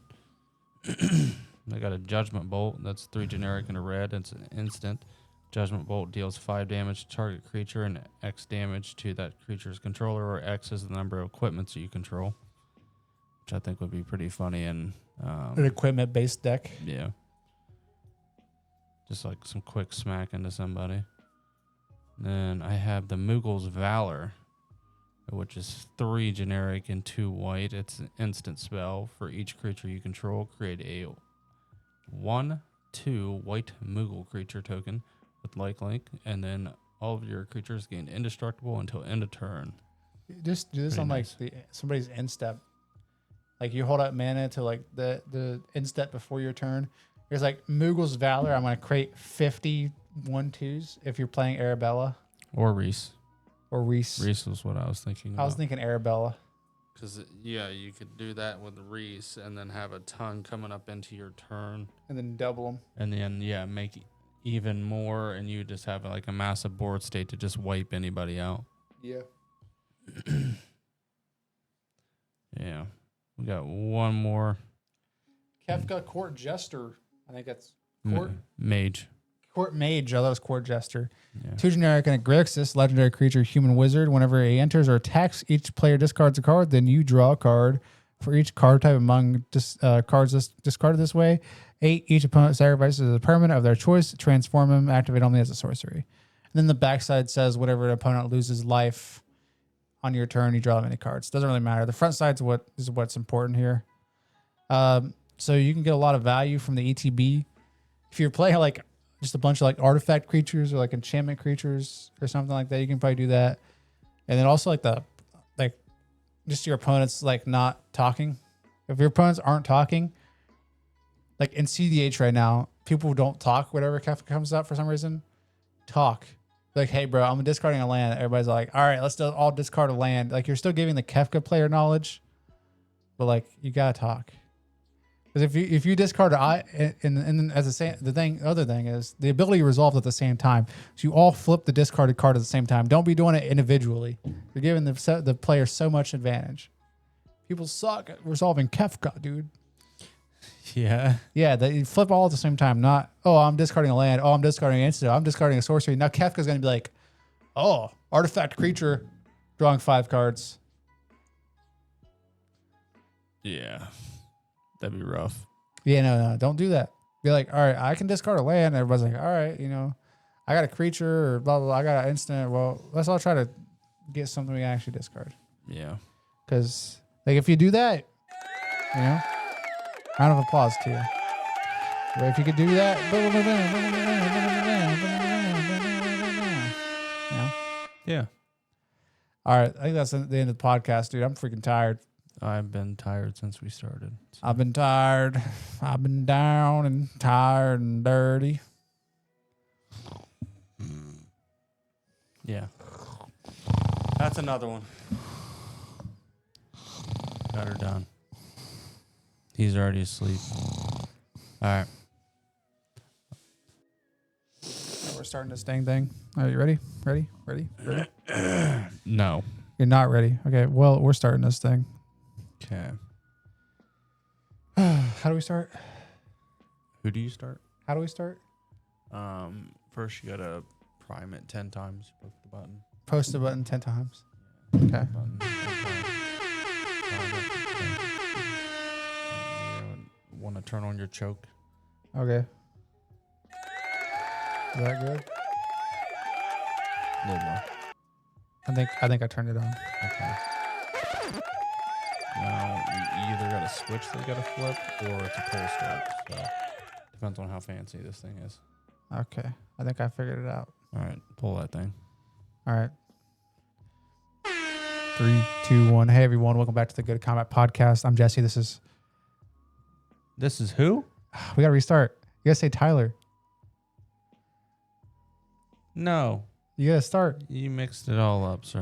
I got a Judgment Bolt. That's 3 generic and a red. It's an instant. Judgment Bolt deals 5 damage to target creature and X damage to that creature's controller, or X is the number of equipments that you control, which I think would be pretty funny. And An equipment-based deck. yeah, just like some quick smack into somebody. Then I have the Mughals Valor, which is 3 generic and 2 white. It's an instant spell. For each creature you control, create a 1/2 white Mughal creature token with lifelink, and then all of your creatures gain indestructible until end of turn. Just do this Pretty on nice. like somebody's end step. Like you hold up mana to like the end step before your turn. There's like Mughals Valor. I'm gonna create 50 1/2s if you're playing Arabella Or Reese. or Reese. Reese was what I was thinking. I was thinking Arabella. Because, yeah, you could do that with Reese and then have a ton coming up into your turn. And then double them. And then, yeah, make even more, and you just have like a massive board state to just wipe anybody out. Yeah. Yeah. We got one more. Kefka Court Jester. I think that's Mage. Court Mage. I thought it was Court Jester. Yeah. 2 generic and a Grixis, legendary creature, human wizard. Whenever he enters or attacks, each player discards a card. Then you draw a card for each card type among cards discarded this way. 8, each opponent sacrifices a permanent of their choice. Transform him. Activate only as a sorcery. And then the backside says whatever an opponent loses life on your turn, you draw them any cards. Doesn't really matter. The front side is what's important here. So you can get a lot of value from the ETB. If you're playing like just a bunch of like artifact creatures or like enchantment creatures or something like that, you can probably do that. And then also like just your opponents like not talking. If your opponents aren't talking, like in CDH right now, people who don't talk whatever Kefka comes up for some reason, talk. Like, hey bro, I'm discarding a land. Everybody's like, all right, let's all discard a land. Like you're still giving the Kefka player knowledge, but like you gotta talk. Because if you discard and then as the other thing is the ability resolves at the same time. So you all flip the discarded card at the same time. Don't be doing it individually. You're giving the player so much advantage. People suck at resolving Kefka, dude. Yeah. Yeah, they flip all at the same time. Not, oh, I'm discarding a land. Oh, I'm discarding an instant. I'm discarding a sorcery. Now Kefka's going to be like, oh, artifact creature, drawing 5 cards. Yeah. That'd be rough. Yeah, no, don't do that. Be like, all right, I can discard a land. Everybody's like, all right, you know, I got a creature or blah, blah, blah. I got an instant. Well, let's all try to get something we can actually discard. Yeah. Because, like, if you do that, you know, round of applause to you. But if you could do that, you know? Yeah. All right, I think that's the end of the podcast, dude. I'm freaking tired. I've been tired since we started. So. I've been tired. I've been down and tired and dirty. Yeah. That's another one. Got her done. He's already asleep. All right. We're starting this dang thing. Are you ready? Ready? No. You're not ready. Okay, well, we're starting this thing. Okay. How do we start? Who do you start? How do we start? First you gotta prime it 10 times. Push the button. Post the button 10 times. Okay. Button 10 times. You want to turn on your choke? Okay. Is that good? A little more. I think I turned it on. Okay. Now you either got a switch that you got to flip, or it's a pull start. So depends on how fancy this thing is. Okay. I think I figured it out. All right, pull that thing. All right. 3, 2, 1. Hey everyone, welcome back to the Good Combat Podcast. I'm Jesse. This is Who? we gotta restart. You gotta say Tyler. No, You gotta start. you mixed it all up, sir.